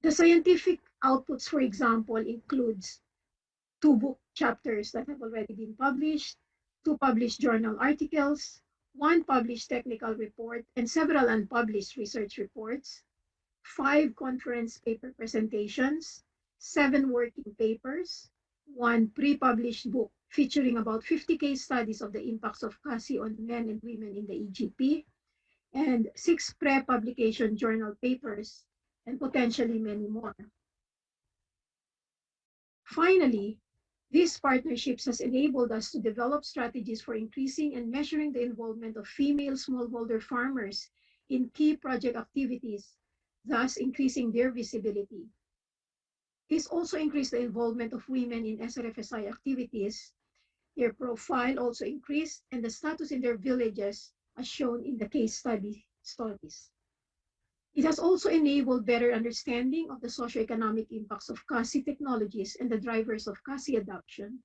The scientific outputs, for example, includes 2 book chapters that have already been published, 2 published journal articles, 1 published technical report, and several unpublished research reports, 5 conference paper presentations, 7 working papers, 1 pre-published book featuring about 50 case studies of the impacts of CASI on men and women in the EGP, and 6 pre-publication journal papers, and potentially many more. Finally, these partnerships has enabled us to develop strategies for increasing and measuring the involvement of female smallholder farmers in key project activities, thus increasing their visibility. This also increased the involvement of women in SRFSI activities. Their profile also increased, and the status in their villages, as shown in the case studies. It has also enabled better understanding of the socioeconomic impacts of CASI technologies and the drivers of CASI adoption.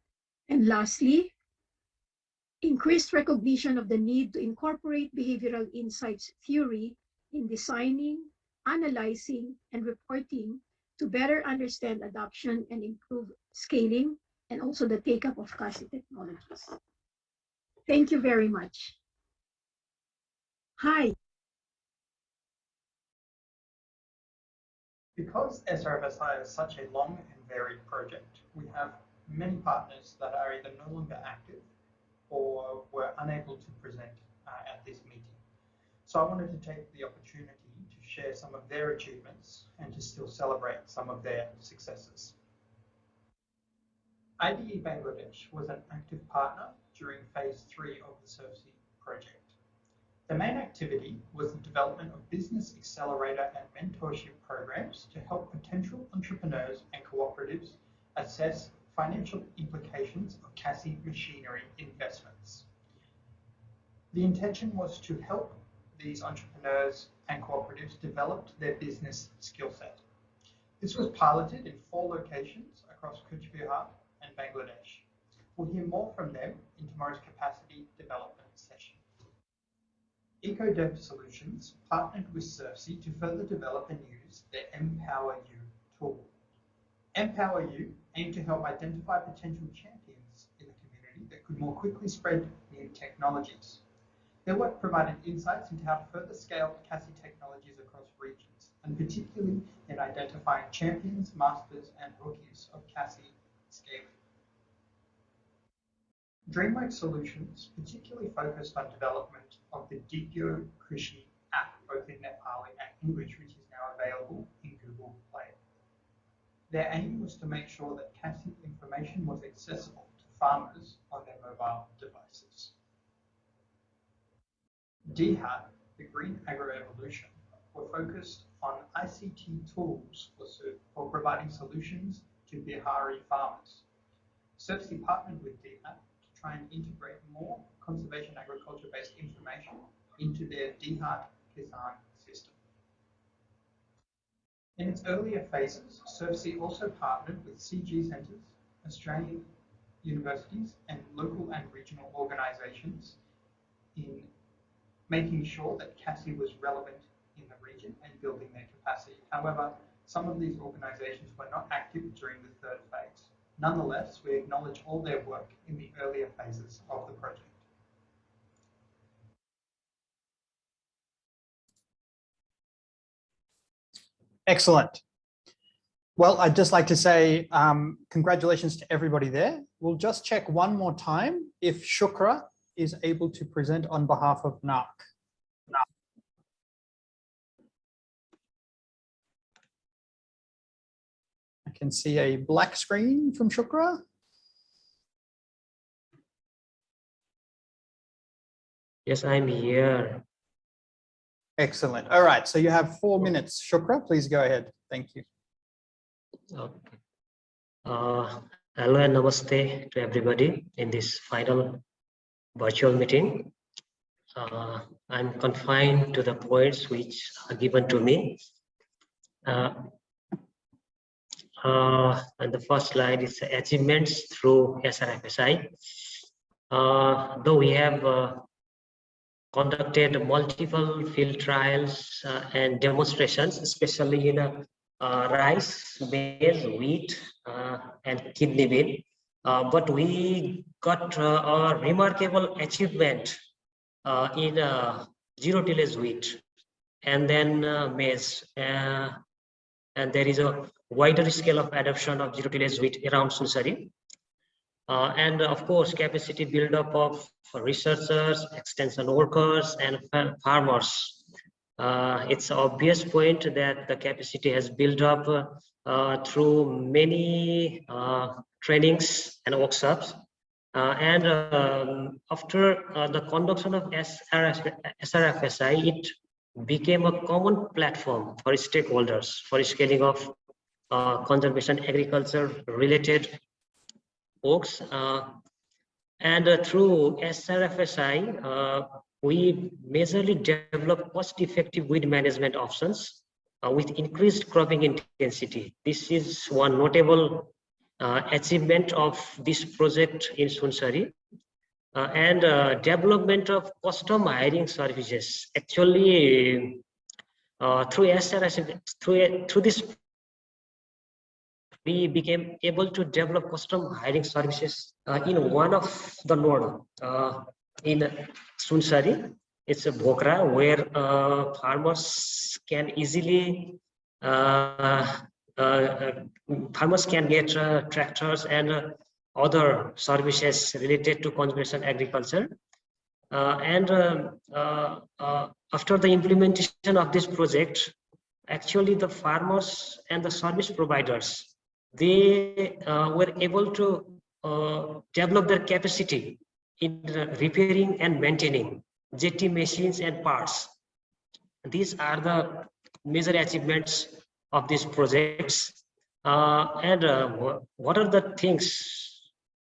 And lastly, increased recognition of the need to incorporate behavioral insights theory in designing, analyzing, and reporting to better understand adoption and improve scaling, and also the take-up of CASI technologies. Thank you very much. Hi. Because SRFSI is such a long and varied project, we have many partners that are either no longer active or were unable to present at this meeting. So I wanted to take the opportunity to share some of their achievements and to still celebrate some of their successes. RDRS Bangladesh was an active partner during phase 3 of the SRFSI project. The main activity was the development of business accelerator and mentorship programs to help potential entrepreneurs and cooperatives assess financial implications of CASI machinery investments. The intention was to help these entrepreneurs and cooperatives develop their business skill set. This was piloted in 4 locations across Cooch Behar and Bangladesh. We'll hear more from them in tomorrow's capacity development session. EcoDev Solutions partnered with SRFSI to further develop and use their Empower You tool. Empower You aimed to help identify potential champions in the community that could more quickly spread new technologies. Their work provided insights into how to further scale CASI technologies across regions, and particularly in identifying champions, masters, and rookies of CASI scaling. DreamWorks Solutions particularly focused on development of the Digyo Krishi app, both in Nepali and English, which is now available in Google Play. Their aim was to make sure that CASI information was accessible to farmers on their mobile devices. DHAT, the Green Agro-Evolution, were focused on ICT tools for providing solutions to Bihari farmers. SRFSI partnered with DHAT to try and integrate more conservation agriculture-based information into their DHAT Kisan system. In its earlier phases, SRFSI also partnered with CG centres, Australian universities, and local and regional organisations in making sure that CASI was relevant in the region and building their capacity. However, some of these organisations were not active during the third phase. Nonetheless, we acknowledge all their work in the earlier phases of the project. Excellent. Well, I'd just like to say congratulations to everybody there. We'll just check one more time if Chakra is able to present on behalf of NARC. I can see a black screen from Chakra. Yes, I'm here. Excellent. All right, so you have 4 minutes. Chakra, please go ahead. Thank you. Okay. Hello and namaste to everybody in this final virtual meeting. I'm confined to the points which are given to me. And the first slide is achievements through SRFSI. Though we have conducted multiple field trials and demonstrations, especially in rice, maize, wheat, and kidney bean, but we got a remarkable achievement in zero tillage wheat and then maize, and there is a wider scale of adoption of zero tillage wheat around Sunsari. And of course, capacity build-up of researchers, extension workers, and farmers. It's an obvious point that the capacity has built up through many trainings and workshops. And after the conduction of SRFSI, it became a common platform for stakeholders for scaling of conservation agriculture related works. And through SRFSI, we majorly develop cost-effective weed management options with increased cropping intensity. This is one notable achievement of this project in Sunsari. And development of custom hiring services. Actually, through SRFSI, through this, we became able to develop custom hiring services in one of the node in Sunsari. It's a Bhokra where farmers can easily farmers can get tractors and other services related to conservation agriculture. And after the implementation of this project, actually the farmers and the service providers, they were able to develop their capacity in repairing and maintaining jetty machines and parts. These are the major achievements of these projects. And what are the things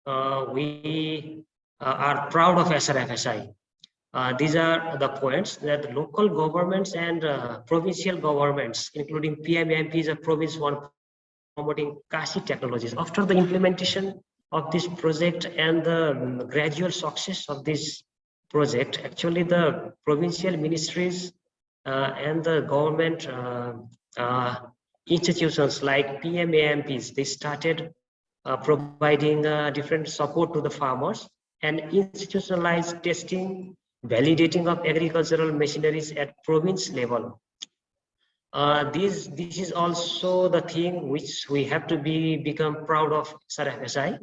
we are proud of SRFSI? These are the points that local governments and provincial governments, including PMMP, is a province one promoting CASI technologies. After the implementation of this project and the gradual success of this project, actually the provincial ministries and the government institutions like PMAMPs, they started providing different support to the farmers and institutionalized testing, validating of agricultural machineries at province level. This is also the thing which we have to become proud of SRFSI,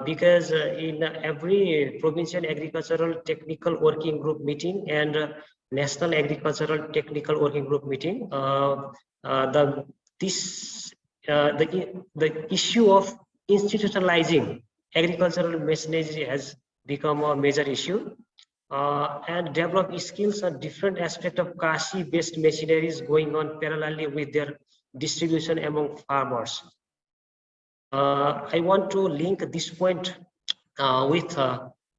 because in every provincial agricultural technical working group meeting and national agricultural technical working group meeting, the issue of institutionalizing agricultural machinery has become a major issue. And develop skills on different aspects of Kasi-based machineries going on parallelly with their distribution among farmers. I want to link this point with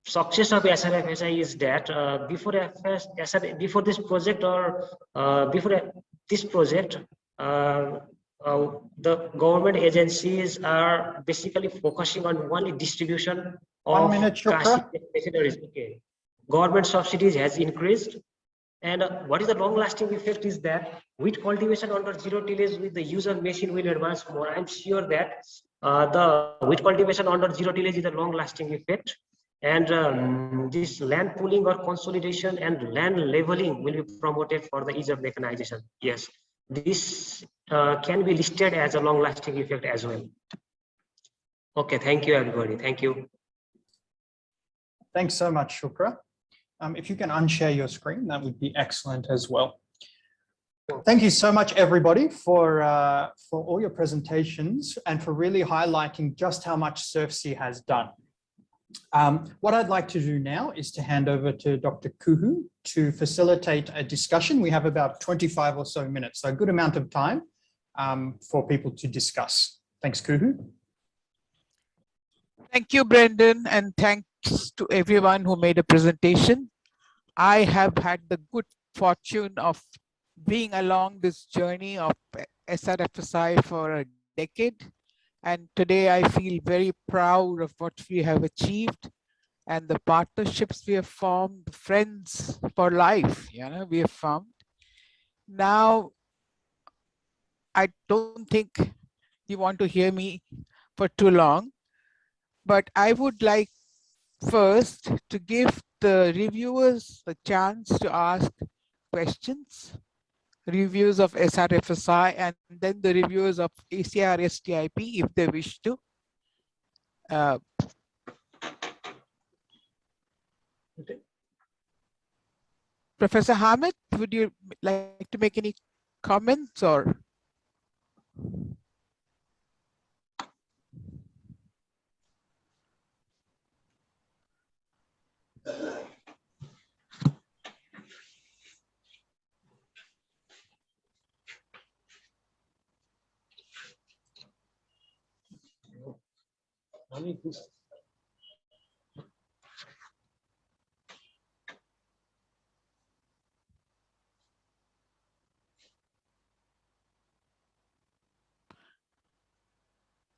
success of SRFSI is that before this project or before this project, the government agencies are basically focusing on only distribution of Kasi machineries. Okay. Government subsidies has increased, and what is the long-lasting effect is that wheat cultivation under zero tillage with the use of machine will advance more. I'm sure that the wheat cultivation under zero tillage is a long-lasting effect, and this land pooling or consolidation and land leveling will be promoted for the ease of mechanization. Yes, this can be listed as a long-lasting effect as well. Okay, thank you everybody. Thank you. Thanks so much, Chakra. If you can unshare your screen, that would be excellent as well. Thank you so much, everybody, for all your presentations and for really highlighting just how much SRFSI has done. What I'd like to do now is to hand over to Dr. Kuhu to facilitate a discussion. We have about 25 or so minutes, so a good amount of time for people to discuss. Thanks, Kuhu. Thank you, Brendan, and thanks to everyone who made a presentation. I have had the good fortune of being along this journey of SRFSI for a decade. And today I feel very proud of what we have achieved and the partnerships we have formed, friends for life, we have formed. Now, I don't think you want to hear me for too long, but I would like first to give the reviewers a chance to ask questions, reviews of SRFSI, and then the reviewers of ACR-STIP if they wish to. Professor Hamid, would you like to make any comments or?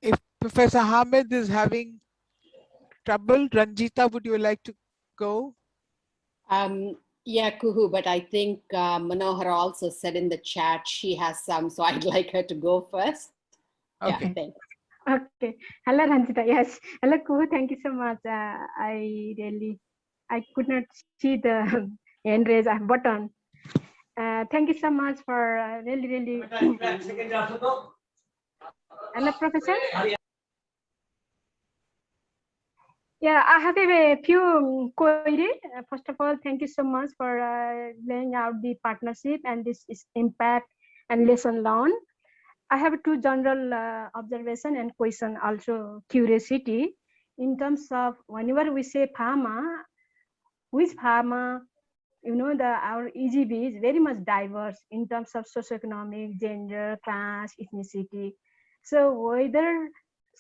If Professor Hamid is having trouble, Ranjita, would you like to go? Yeah, Kuhu, but I think Manohar also said in the chat she has some, so I'd like her to go first. Okay. Yeah, thanks. Okay. Hello, Ranjita. Yes. Hello, Kuhu. Thank you so much. I could not see the hand raise button. Thank you so much for really. Hello, Professor. Yeah, I have a few queries. First of all, thank you so much for laying out the partnership and this impact and lesson learned. I have two general observation and question, also curiosity. In terms of whenever we say pharma, which pharma, our EGB is very much diverse in terms of socioeconomic, gender, class, ethnicity. So whether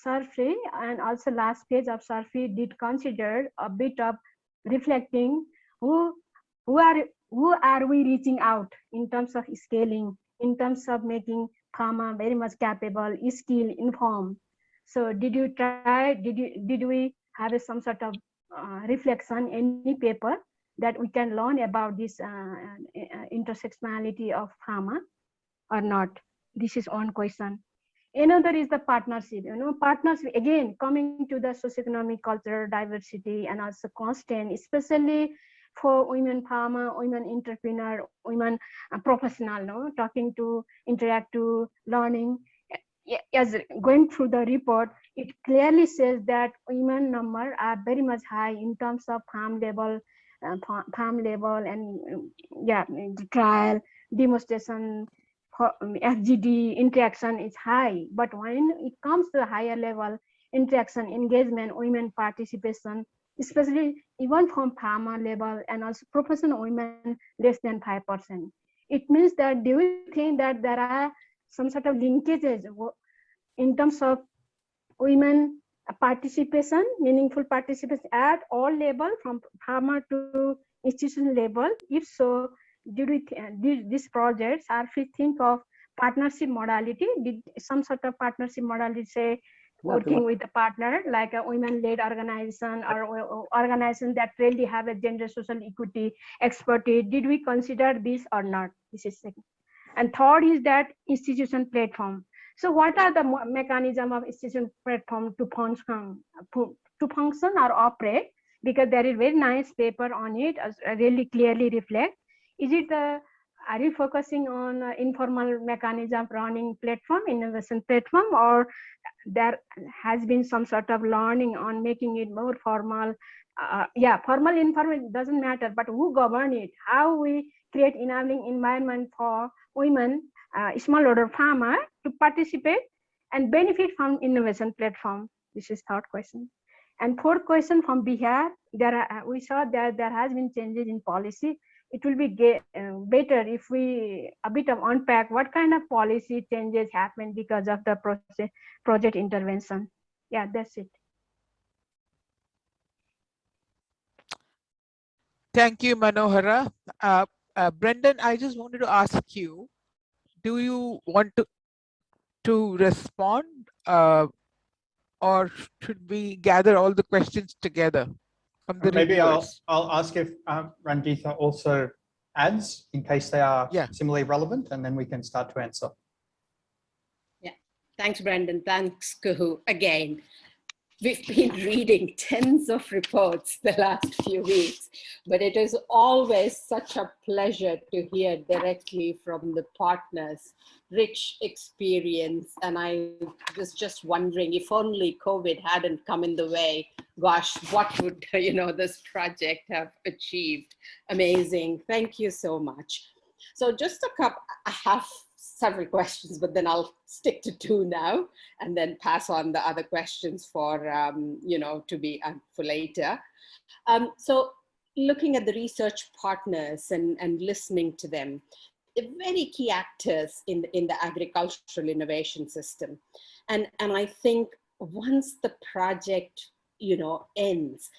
SRFSI and also last page of SRFSI did consider a bit of reflecting who are we reaching out in terms of scaling, in terms of making pharma very much capable, skilled, informed. So did we have some sort of reflection, any paper that we can learn about this intersectionality of pharma or not? This is one question. Another is the partnership. Partnership, again, coming to the socioeconomic, cultural diversity, and also constant, especially for women farmer, women entrepreneur, women professional, talking to, interact to, learning. As going through the report, it clearly says that women number are very much high in terms of farm level, and the trial, demonstration, FGD interaction is high. But when it comes to a higher level interaction, engagement, women participation, especially even from farmer level and also professional women, less than 5%. It means that, do you think that there are some sort of linkages in terms of women participation, meaningful participation at all level, from farmer to institution level? If so, did these projects are we think of partnership modality? Did some sort of partnership modality, say working with a partner like a women-led organization or organization that really have a gender social equity expertise? Did we consider this or not? This is second. And third is that institution platform. So what are the mechanism of institution platform to function or operate? Because there is very nice paper on it, really clearly reflect. Is it are you focusing on informal mechanism running platform, innovation platform, or there has been some sort of learning on making it more formal? Formal, informal doesn't matter, but who govern it? How we create enabling environment for women, small order farmer to participate and benefit from innovation platform? This is third question. And fourth question from Bihar, we saw that there has been changes in policy. It will be better if we a bit of unpack what kind of policy changes happen because of the project intervention. Yeah, that's it. Thank you, Manohara. Brendan, I just wanted to ask you, do you want to respond or should we gather all the questions together from the Maybe reviewers? I'll ask if Randitha also adds in case they are similarly relevant, and then we can start to answer. Yeah, thanks, Brendan. Thanks, Kuhu. Again, we've been reading tens of reports the last few weeks, but it is always such a pleasure to hear directly from the partners, rich experience. And I was just wondering, if only COVID hadn't come in the way, gosh, what would this project have achieved? Amazing. Thank you so much. So just I have several questions, but then I'll stick to two now and then pass on the other questions for, to be for later. So looking at the research partners and listening to them, they're very key actors in the agricultural innovation system. And I think once the project, ends,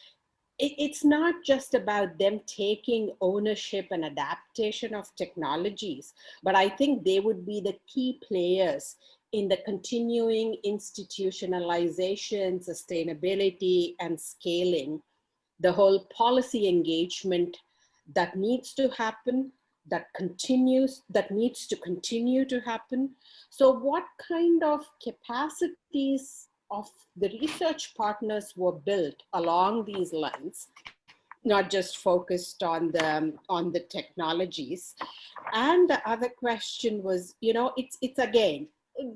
it's not just about them taking ownership and adaptation of technologies, but I think they would be the key players in the continuing institutionalization, sustainability, and scaling, the whole policy engagement that needs to happen, that needs to continue to happen. So what kind of capacities of the research partners were built along these lines, not just focused on the technologies? And the other question was, it's again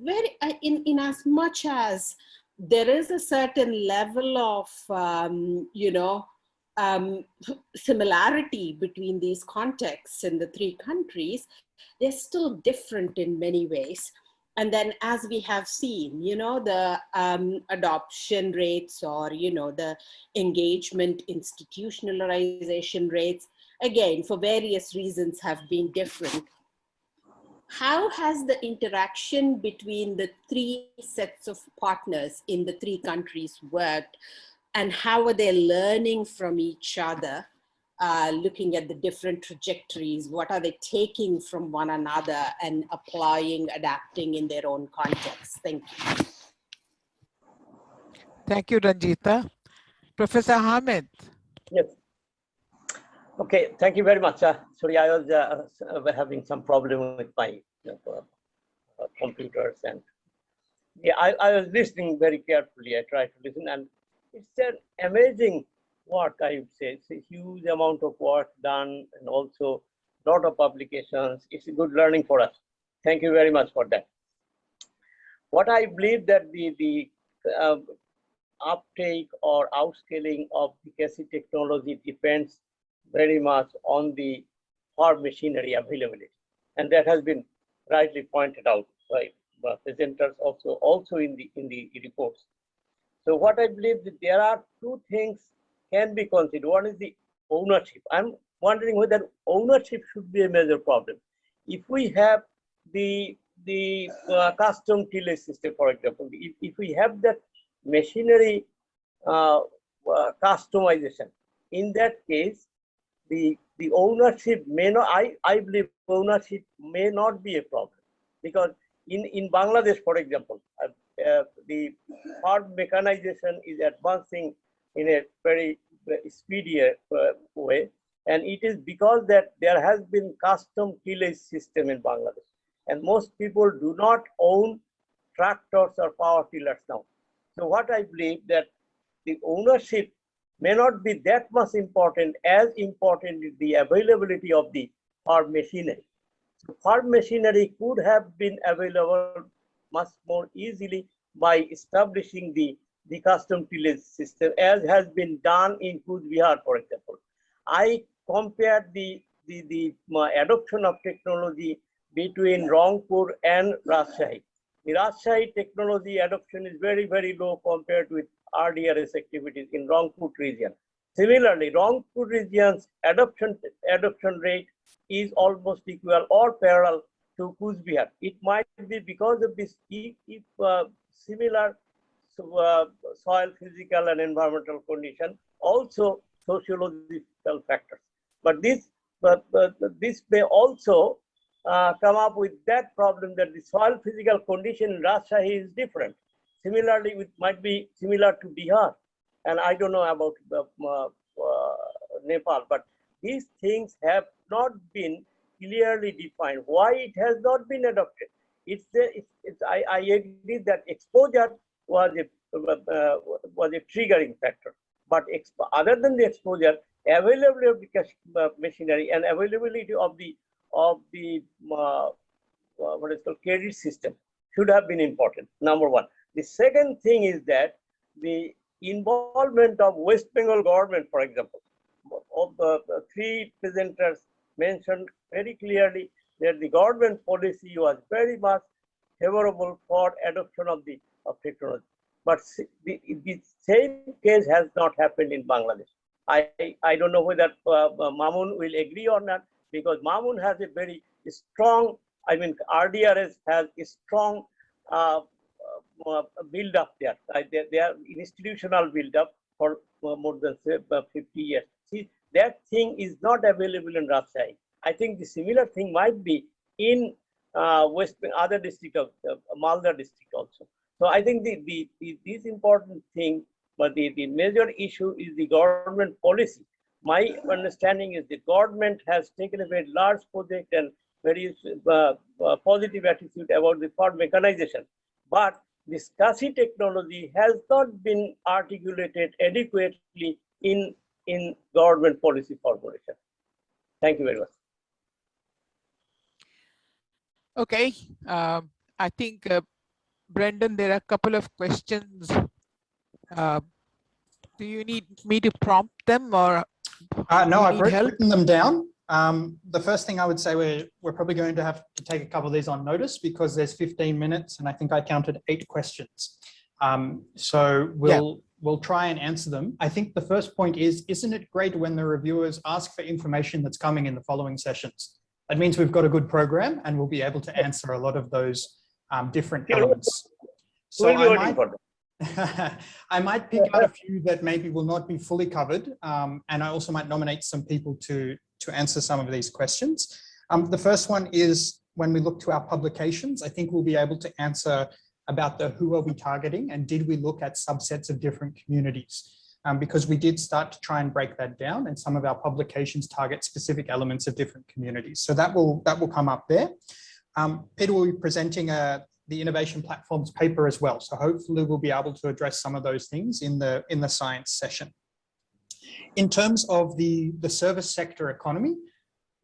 very in as much as there is a certain level of similarity between these contexts in the three countries, they're still different in many ways. And then, as we have seen, the adoption rates or, the engagement institutionalization rates, again, for various reasons have been different. How has the interaction between the three sets of partners in the three countries worked? And how are they learning from each other? Looking at the different trajectories, what are they taking from one another and applying, adapting in their own context? Thank you. Thank you, Ranjita. Professor Ahmed. Yes. Okay, thank you very much. Sorry, I was having some problem with my computers, and yeah, I was listening very carefully. I tried to listen, and it's an amazing work, I would say. It's a huge amount of work done, and also a lot of publications. It's a good learning for us. Thank you very much for that. What I believe that the uptake or outscaling of the CASI technology depends very much on the farm machinery availability, and that has been rightly pointed out by presenters also in the reports. So what I believe that there are two things can be considered. One is the ownership. I'm wondering whether ownership should be a major problem. If we have the custom tillage system, for example, if we have that machinery customization, in that case, the ownership may not, I believe ownership may not be a problem, because in Bangladesh, for example, the farm mechanization is advancing in a very speedy way, and it is because that there has been custom tillage system in Bangladesh, and most people do not own tractors or power tillers now. So what I believe that the ownership may not be that much important, as important is the availability of the farm machinery. So farm machinery could have been available much more easily by establishing the custom tillage system, as has been done in Coach Bihar, for example. I compared the adoption of technology between Rangpur and Rajshahi. The Rajshahi technology adoption is very, very low compared with RDRS activities in Rangpur region. Similarly, Rangpur region's adoption rate is almost equal or parallel to Coach Bihar. It might be because of this similar soil, physical, and environmental condition, also sociological factors. But this may also come up with that problem that the soil physical condition in Rajshahi is different. Similarly, it might be similar to Bihar, and I don't know about Nepal, but these things have not been clearly defined. Why it has not been adopted? I agree that exposure was a triggering factor, but other than the exposure, availability of the machinery and availability of the what is called credit system should have been important. Number one. The second thing is that the involvement of West Bengal government, for example, of the three presenters mentioned very clearly that the government policy was very much favorable for adoption of technology. But the same case has not happened in Bangladesh. I don't know whether Mamun will agree or not, because Mamun has a very strong, RDRS has a strong build up there. They are institutional build up for more than 50 years. See, that thing is not available in Rajshahi. I think the similar thing might be in other district of Malda district also. So I think this important thing, but the major issue is the government policy. My understanding is the government has taken a very large project and very positive attitude about the farm mechanization, but this CASI technology has not been articulated adequately in government policy formulation. Thank you very much. Okay, I think Brendan, there are a couple of questions. Do you need me to prompt them, or no? I've written them down. The first thing I would say, we're probably going to have to take a couple of these on notice, because there's 15 minutes and I think I counted 8 questions. So we'll try and answer them. I think the first point is, isn't it great when the reviewers ask for information that's coming in the following sessions? That means we've got a good program and we'll be able to answer a lot of those different elements. So I might pick out a few that maybe will not be fully covered, and I also might nominate some people to answer some of these questions. The first one is, when we look to our publications, I think we'll be able to answer about who are we targeting, and did we look at subsets of different communities. because we did start to try and break that down, and some of our publications target specific elements of different communities. So that will come up there. Peter will be presenting the innovation platforms paper as well. So hopefully we'll be able to address some of those things in the science session. In terms of the service sector economy,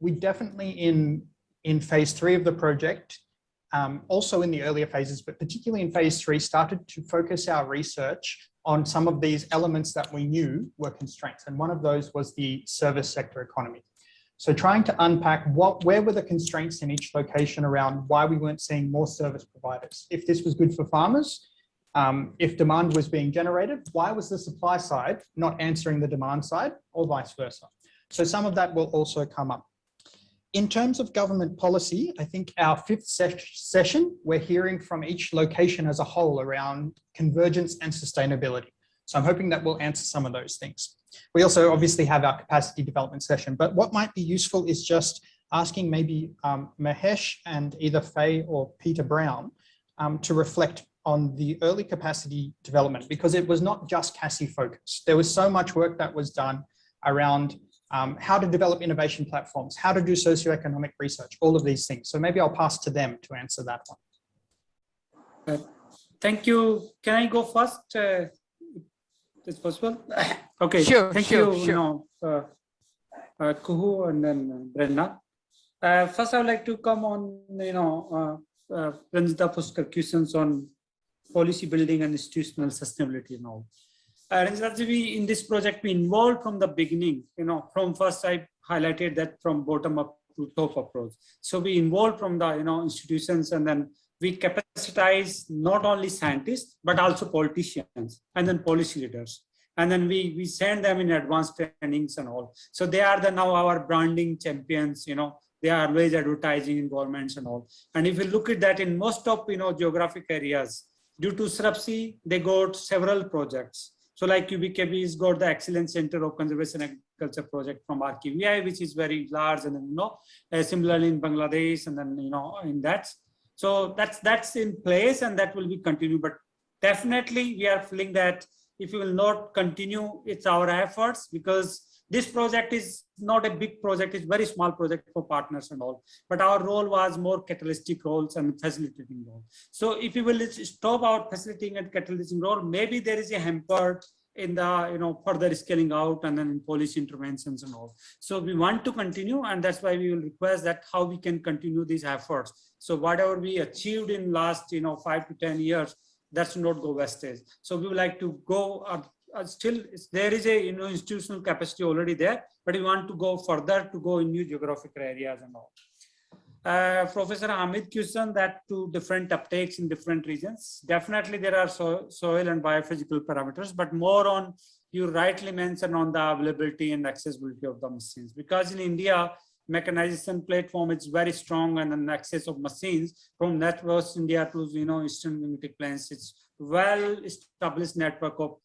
we definitely in phase 3 of the project, also in the earlier phases, but particularly in phase 3, started to focus our research on some of these elements that we knew were constraints. And one of those was the service sector economy. So trying to unpack where were the constraints in each location around why we weren't seeing more service providers. If this was good for farmers, if demand was being generated, why was the supply side not answering the demand side, or vice versa? So some of that will also come up. In terms of government policy, I think our 5th session, we're hearing from each location as a whole around convergence and sustainability. So I'm hoping that will answer some of those things. We also obviously have our capacity development session, but what might be useful is just asking maybe Mahesh and either Faye or Peter Brown to reflect on the early capacity development, because it was not just CASI focused. There was so much work that was done around how to develop innovation platforms, how to do socioeconomic research, all of these things. So maybe I'll pass to them to answer that one. Thank you. Can I go first? Is possible? Okay. Sure. Thank sure, you. Sure. Kuhu and then Brenda. First, I would like to come on, Ranjita Puskar questions on policy building and institutional sustainability and all. In this project, we involved from the beginning, from first I highlighted that from bottom up to top approach. So we involved from the, institutions, and then we capacitize not only scientists, but also politicians and then policy leaders. And then we send them in advanced trainings and all. So they are now our branding champions, they are always advertising in governments and all. And if you look at that in most of, geographic areas, due to SRFSI, they got several projects. So like UBKB has got the Excellence Center of Conservation Agriculture project from RKVI, which is very large, and then, similarly in Bangladesh, and then, in that. So that's in place, and that will be continued. But definitely we are feeling that if we will not continue, it's our efforts, because this project is not a big project, it's very small project for partners and all. But our role was more catalytic roles and facilitating role. So if we will stop our facilitating and catalyzing role, maybe there is a hamper in the further scaling out and then in policy interventions and all. So we want to continue, and that's why we will request that how we can continue these efforts. So whatever we achieved in last 5 to 10 years, that should not go wastage. So we would like to go still there is a institutional capacity already there, but we want to go further to go in new geographical areas and all. Professor Hamid questioned that to different uptakes in different regions. Definitely there are soil and biophysical parameters, but more on, you rightly mentioned, on the availability and accessibility of the machines, because in India, mechanization platform is very strong, and an access of machines from Northwest India to Eastern Magnetic Plains, it's well established network of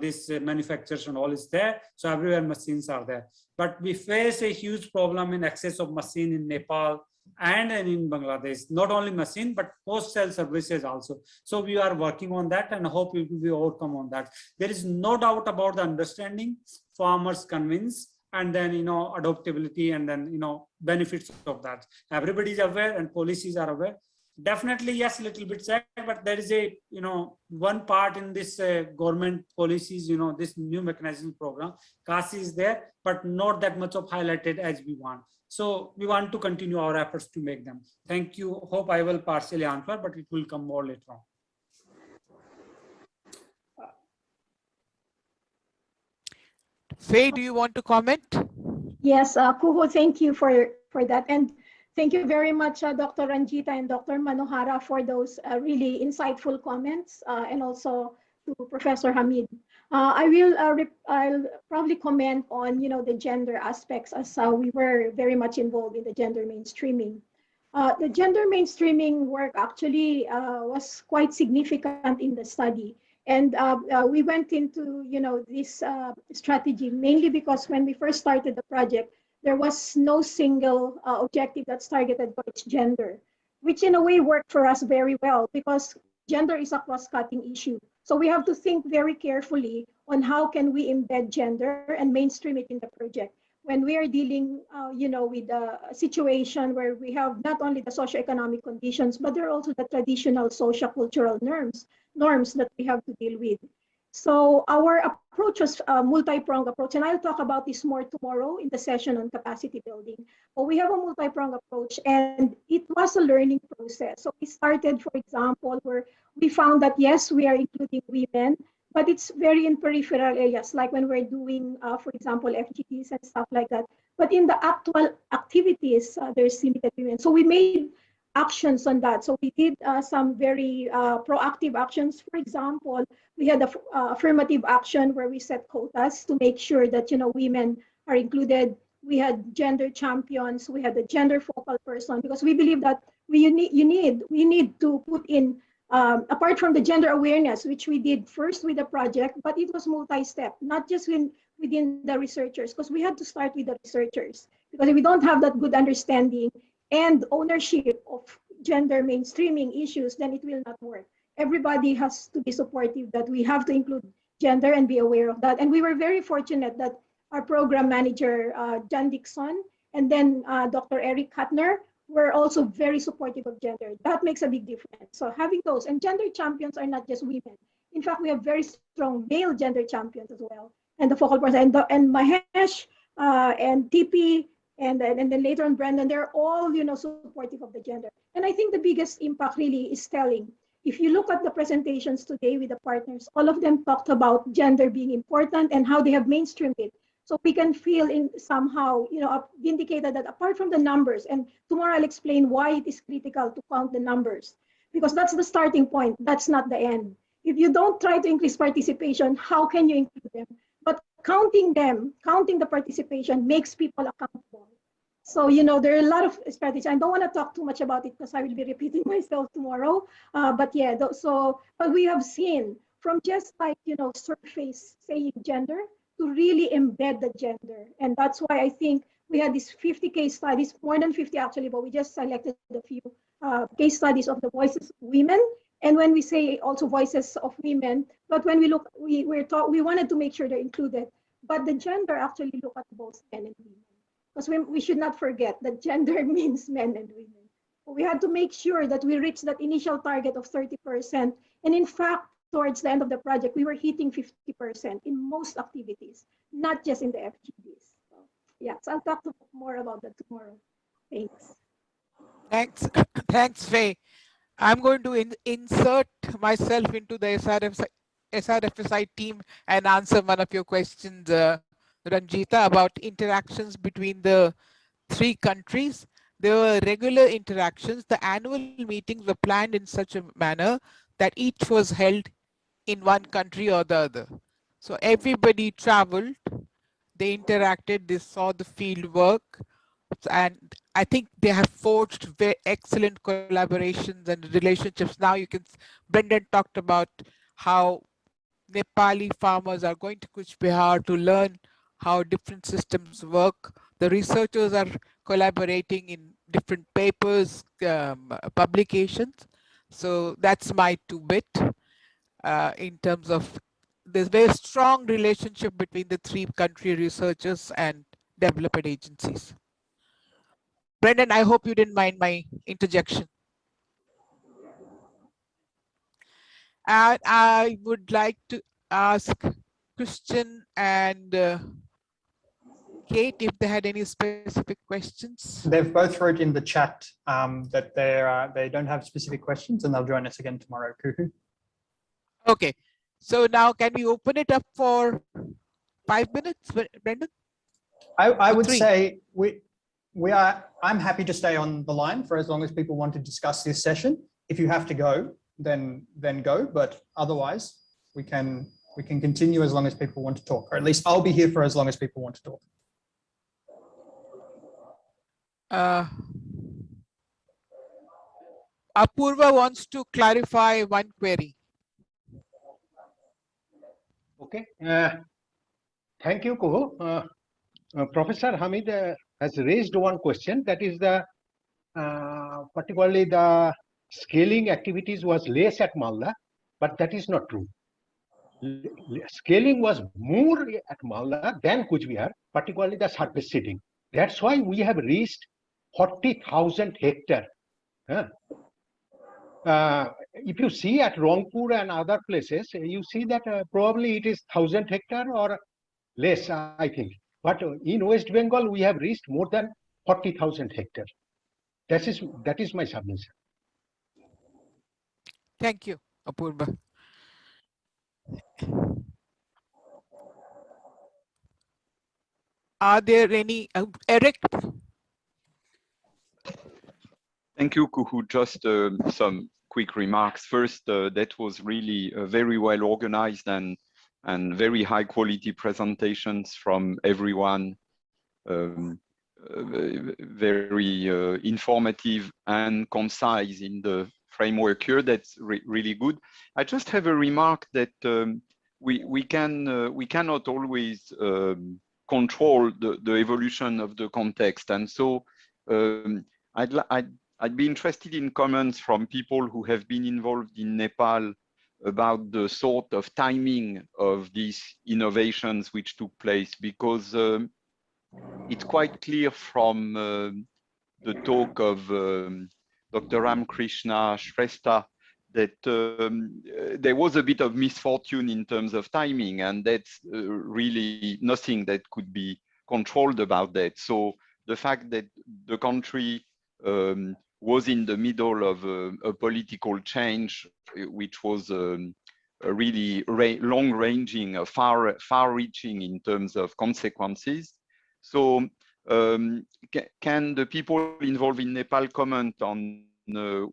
these manufacturers and all is there. So everywhere machines are there. But we face a huge problem in access of machine in Nepal and in Bangladesh. Not only machine, but post-sale services also. So we are working on that, and hope we will be overcome on that. There is no doubt about the understanding, farmers convince, and then adoptability, and then benefits of that. Everybody is aware and policies are aware. Definitely, yes, a little bit sad, but there is a one part in this government policies, this new mechanization program, CASI is there, but not that much of highlighted as we want. So we want to continue our efforts to make them. Thank you. Hope I will partially answer, but it will come more later on. Faye, do you want to comment? Yes, Kuho, thank you for that. And thank you very much, Dr. Ranjita and Dr. Manohara, for those really insightful comments, and also to Professor Hamid. I'll probably comment on the gender aspects, as we were very much involved in the gender mainstreaming. The gender mainstreaming work actually was quite significant in the study. And we went into this strategy mainly because when we first started the project, there was no single objective that's targeted towards gender, which in a way worked for us very well, because gender is a cross-cutting issue. So we have to think very carefully on how can we embed gender and mainstream it in the project when we are dealing, with a situation where we have not only the socioeconomic conditions, but there are also the traditional socio-cultural norms that we have to deal with. So our approach was a multi-pronged approach, and I'll talk about this more tomorrow in the session on capacity building. But we have a multi-pronged approach, and it was a learning process. So we started, for example, where we found that yes, we are including women, but it's very in peripheral areas, like when we're doing, for example, FGDs and stuff like that. But in the actual activities, there's limited women. So we made actions on that. So we did some very proactive actions. For example, we had a affirmative action where we set quotas to make sure that women are included. We had gender champions. We had a gender focal person, because we believe that we need to put in, apart from the gender awareness, which we did first with the project, but it was multi-step, not just within the researchers, because we had to start with the researchers. Because if we don't have that good understanding and ownership of gender mainstreaming issues, then it will not work. Everybody has to be supportive that we have to include gender and be aware of that. And we were very fortunate that our program manager, John Dixon, and then Dr. Eric Kuttner were also very supportive of gender. That makes a big difference. So having those, and gender champions are not just women. In fact, we have very strong male gender champions as well. And the focal person, and Mahesh, and TP, and then later on Brandon, they're all supportive of the gender. And I think the biggest impact really is telling. If you look at the presentations today with the partners, all of them talked about gender being important and how they have mainstreamed it. So we can feel in somehow, vindicated that apart from the numbers, and tomorrow I'll explain why it is critical to count the numbers, because that's the starting point. That's not the end. If you don't try to increase participation, how can you include them? But counting the participation makes people accountable. So, there are a lot of strategies. I don't want to talk too much about it because I will be repeating myself tomorrow. But yeah, but we have seen from just like, surface saying gender to really embed the gender. And that's why I think we had these 50 case studies, more than 50 actually, but we just selected a few case studies of the voices of women. And when we say also voices of women, but when we look, we wanted to make sure they're included. But the gender actually look at both men and women. Because we should not forget that gender means men and women. We had to make sure that we reach that initial target of 30%. And in fact, towards the end of the project, we were hitting 50% in most activities, not just in the FGDs. So, yeah, so I'll talk more about that tomorrow. Thanks. Thanks, Faye. I'm going to insert myself into the SRFSI team and answer one of your questions, Ranjita, about interactions between the three countries. There were regular interactions. The annual meetings were planned in such a manner that each was held in one country or the other. So everybody traveled, they interacted, they saw the field work, and I think they have forged very excellent collaborations and relationships. Now Brendan talked about how Nepali farmers are going to Kuch Bihar to learn how different systems work. The researchers are collaborating in different papers, publications. So that's my 2 bit in terms of there's very strong relationship between the 3 country researchers and development agencies. Brendan, I hope you didn't mind my interjection. And I would like to ask Christian and Kate if they had any specific questions. They've both wrote in the chat that they don't have specific questions and they'll join us again tomorrow. Kuhu. Okay, so now can we open it up for 5 minutes, Brendan? I would say I'm happy to stay on the line for as long as people want to discuss this session. If you have to go, then go, but otherwise we can continue as long as people want to talk, or at least I'll be here for as long as people want to talk. Apurva wants to clarify one query. Okay, thank you, Kuhu. Professor Hamid has raised one question, that is particularly the scaling activities was less at Malda, but that is not true. scaling was more at Malda than Kuch Bihar, particularly the surface seeding. That's why we have reached 40,000 hectare. If you see at Rangpur and other places, you see that probably it is 1,000 hectare or less, I think. But in West Bengal, we have reached more than 40,000 hectare. That is my submission. Thank you, Apurva. Are there any, Eric? Thank you, Kuhu. Just some quick remarks. First, that was really very well organized and very high quality presentations from everyone. Very informative and concise in the framework here. That's really good. I just have a remark that we cannot always control the evolution of the context, and so I'd be interested in comments from people who have been involved in Nepal about the sort of timing of these innovations which took place, because it's quite clear from the talk of Dr. Ramakrishna Shrestha that there was a bit of misfortune in terms of timing, and that's really nothing that could be controlled about that. So the fact that the country was in the middle of a political change, which was really long-ranging, far-reaching in terms of consequences. So can the people involved in Nepal comment on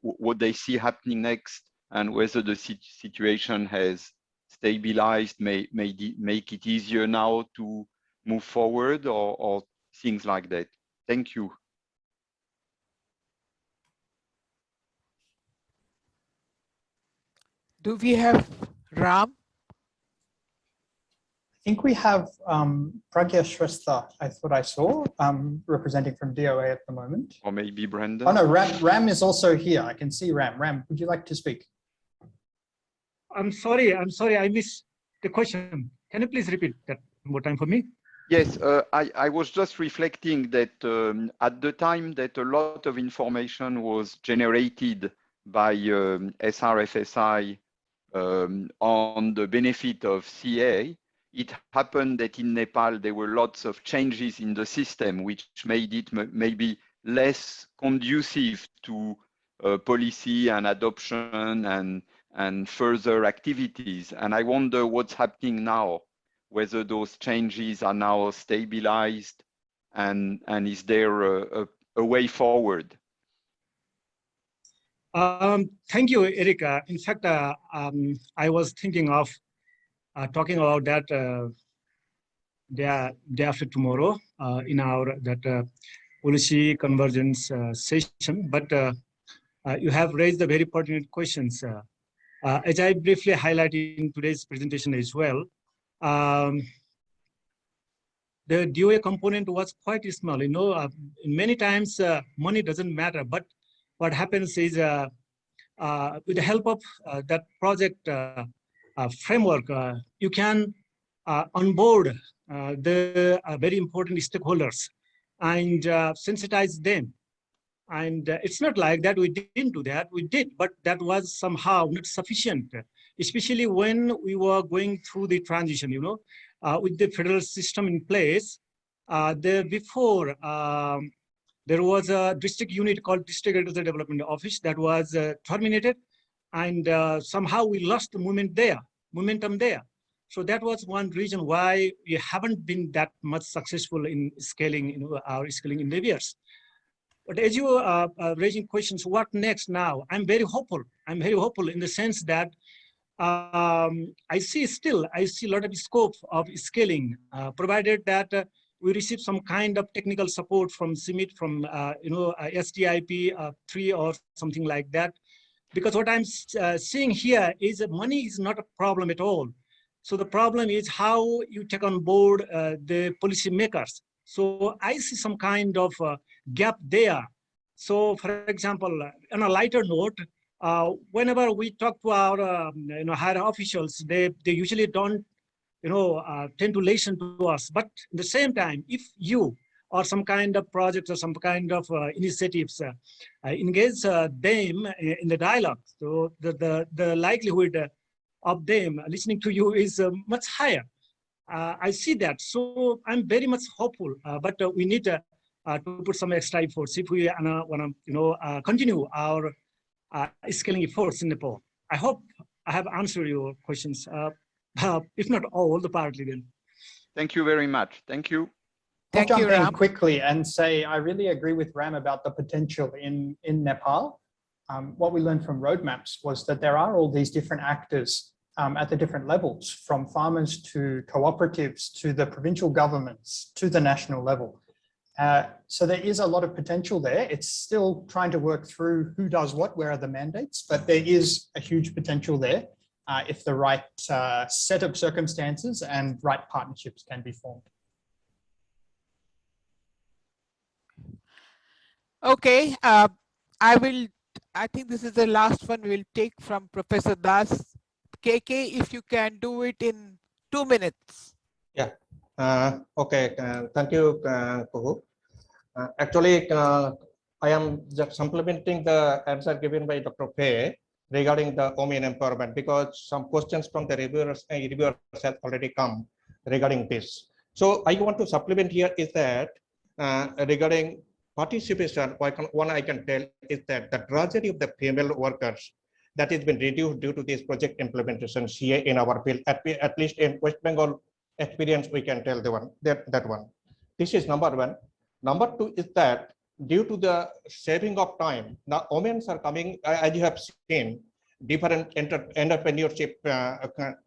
what they see happening next, and whether the situation has stabilized, make it easier now to move forward, or things like that? Thank you. Do we have Ram? I think we have Pragya Shrestha, I thought I saw, representing from DOA at the moment. Or maybe Brandon. Oh no, Ram is also here. I can see Ram. Ram, would you like to speak? I'm sorry, I missed the question. Can you please repeat that one more time for me? Yes, I was just reflecting that at the time that a lot of information was generated by SRFSI on the benefit of CA, it happened that in Nepal there were lots of changes in the system, which made it maybe less conducive to policy and adoption and further activities. And I wonder what's happening now, whether those changes are now stabilized, and is there a way forward? Thank you, Erika. In fact, I was thinking of talking about that day after tomorrow in our policy convergence session. But you have raised the very pertinent questions. As I briefly highlighted in today's presentation as well, the DOA component was quite small. You know, many times money doesn't matter, but what happens is with the help of that project framework, you can onboard the very important stakeholders and sensitize them. And it's not like that we didn't do that, we did, but that was somehow not sufficient, especially when we were going through the transition, you know, with the federal system in place. Before, there was a district unit called District Agriculture Development Office that was terminated, and somehow we lost the momentum there. So that was one reason why we haven't been that much successful in scaling, you know, our scaling endeavors. But as you are raising questions, what next now? I'm very hopeful. I'm very hopeful in the sense that I see a lot of scope of scaling, provided that we receive some kind of technical support from CIMIT, from SDIP 3 or something like that. Because what I'm seeing here is that money is not a problem at all. So the problem is how you take on board the policymakers. So I see some kind of gap there. So for example, on a lighter note, whenever we talk to our higher officials, they usually don't tend to listen to us. But at the same time, if you or some kind of projects or some kind of initiatives engage them in the dialogue, so the likelihood of them listening to you is much higher. I see that, so I'm very much hopeful. But we need to put some extra efforts if we want to continue our scaling efforts in Nepal. I hope I have answered your questions. If not all, the partly then. Thank you very much. Thank you. I'll jump in quickly and say I really agree with Ram about the potential in Nepal. What we learned from roadmaps was that there are all these different actors at the different levels, from farmers to cooperatives to the provincial governments to the national level. So there is a lot of potential there. It's still trying to work through who does what, where are the mandates, but there is a huge potential there if the right set of circumstances and right partnerships can be formed. Okay, I think this is the last one we'll take from Professor Das. KK, if you can do it in 2 minutes. Yeah, okay, thank you, Kuhu. Actually, I am just supplementing the answer given by Dr. Faye regarding the women empowerment, because some questions from the reviewers have already come regarding this. So I want to supplement here is that regarding participation, one I can tell is that the tragedy of the female workers that has been reduced due to this project implementation CA in our field, at least in West Bengal experience, we can tell that one. This is number one. Number two is that due to the saving of time, now women are coming, as you have seen, different entrepreneurship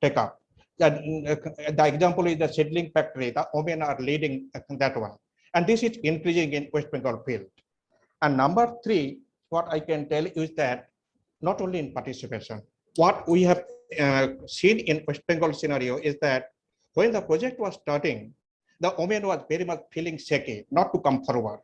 take up. The example is the seedling factory. The women are leading that one. And this is increasing in West Bengal field. And number three, what I can tell you is that not only in participation, what we have seen in West Bengal scenario is that when the project was starting, the women was very much feeling shaky, not to come forward.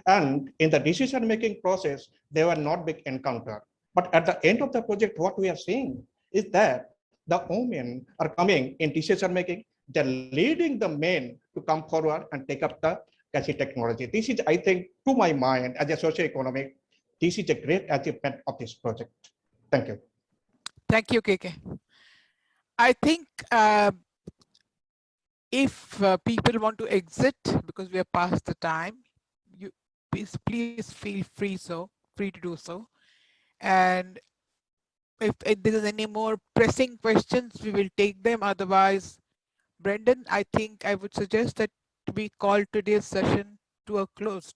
And in the decision-making process, they were not big encounter. But at the end of the project, what we are seeing is that the women are coming in decision-making, they're leading the men to come forward and take up the CASI technology. This is, I think, to my mind, as a socioeconomic, this is a great achievement of this project. Thank you. Thank you, KK. I think if people want to exit, because we are past the time, you please feel free to do so. And if there is any more pressing questions, we will take them. Otherwise, Brendan, I think I would suggest that we call today's session to a close.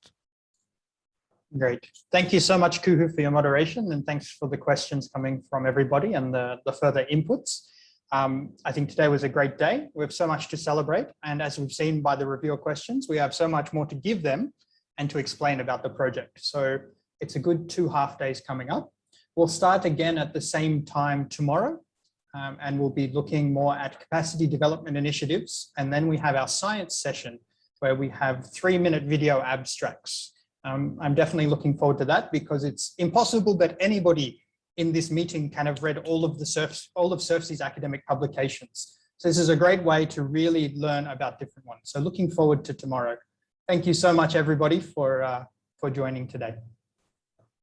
Great. Thank you so much, Kuhu, for your moderation, and thanks for the questions coming from everybody and the further inputs. I think today was a great day. We have so much to celebrate, and as we've seen by the reviewer questions, we have so much more to give them and to explain about the project. So it's a good 2 half days coming up. We'll start again at the same time tomorrow, and we'll be looking more at capacity development initiatives. And then we have our science session where we have 3-minute video abstracts. I'm definitely looking forward to that, because it's impossible that anybody in this meeting can have read all of SRFSI's academic publications. So this is a great way to really learn about different ones. So looking forward to tomorrow. Thank you so much, everybody, for joining today.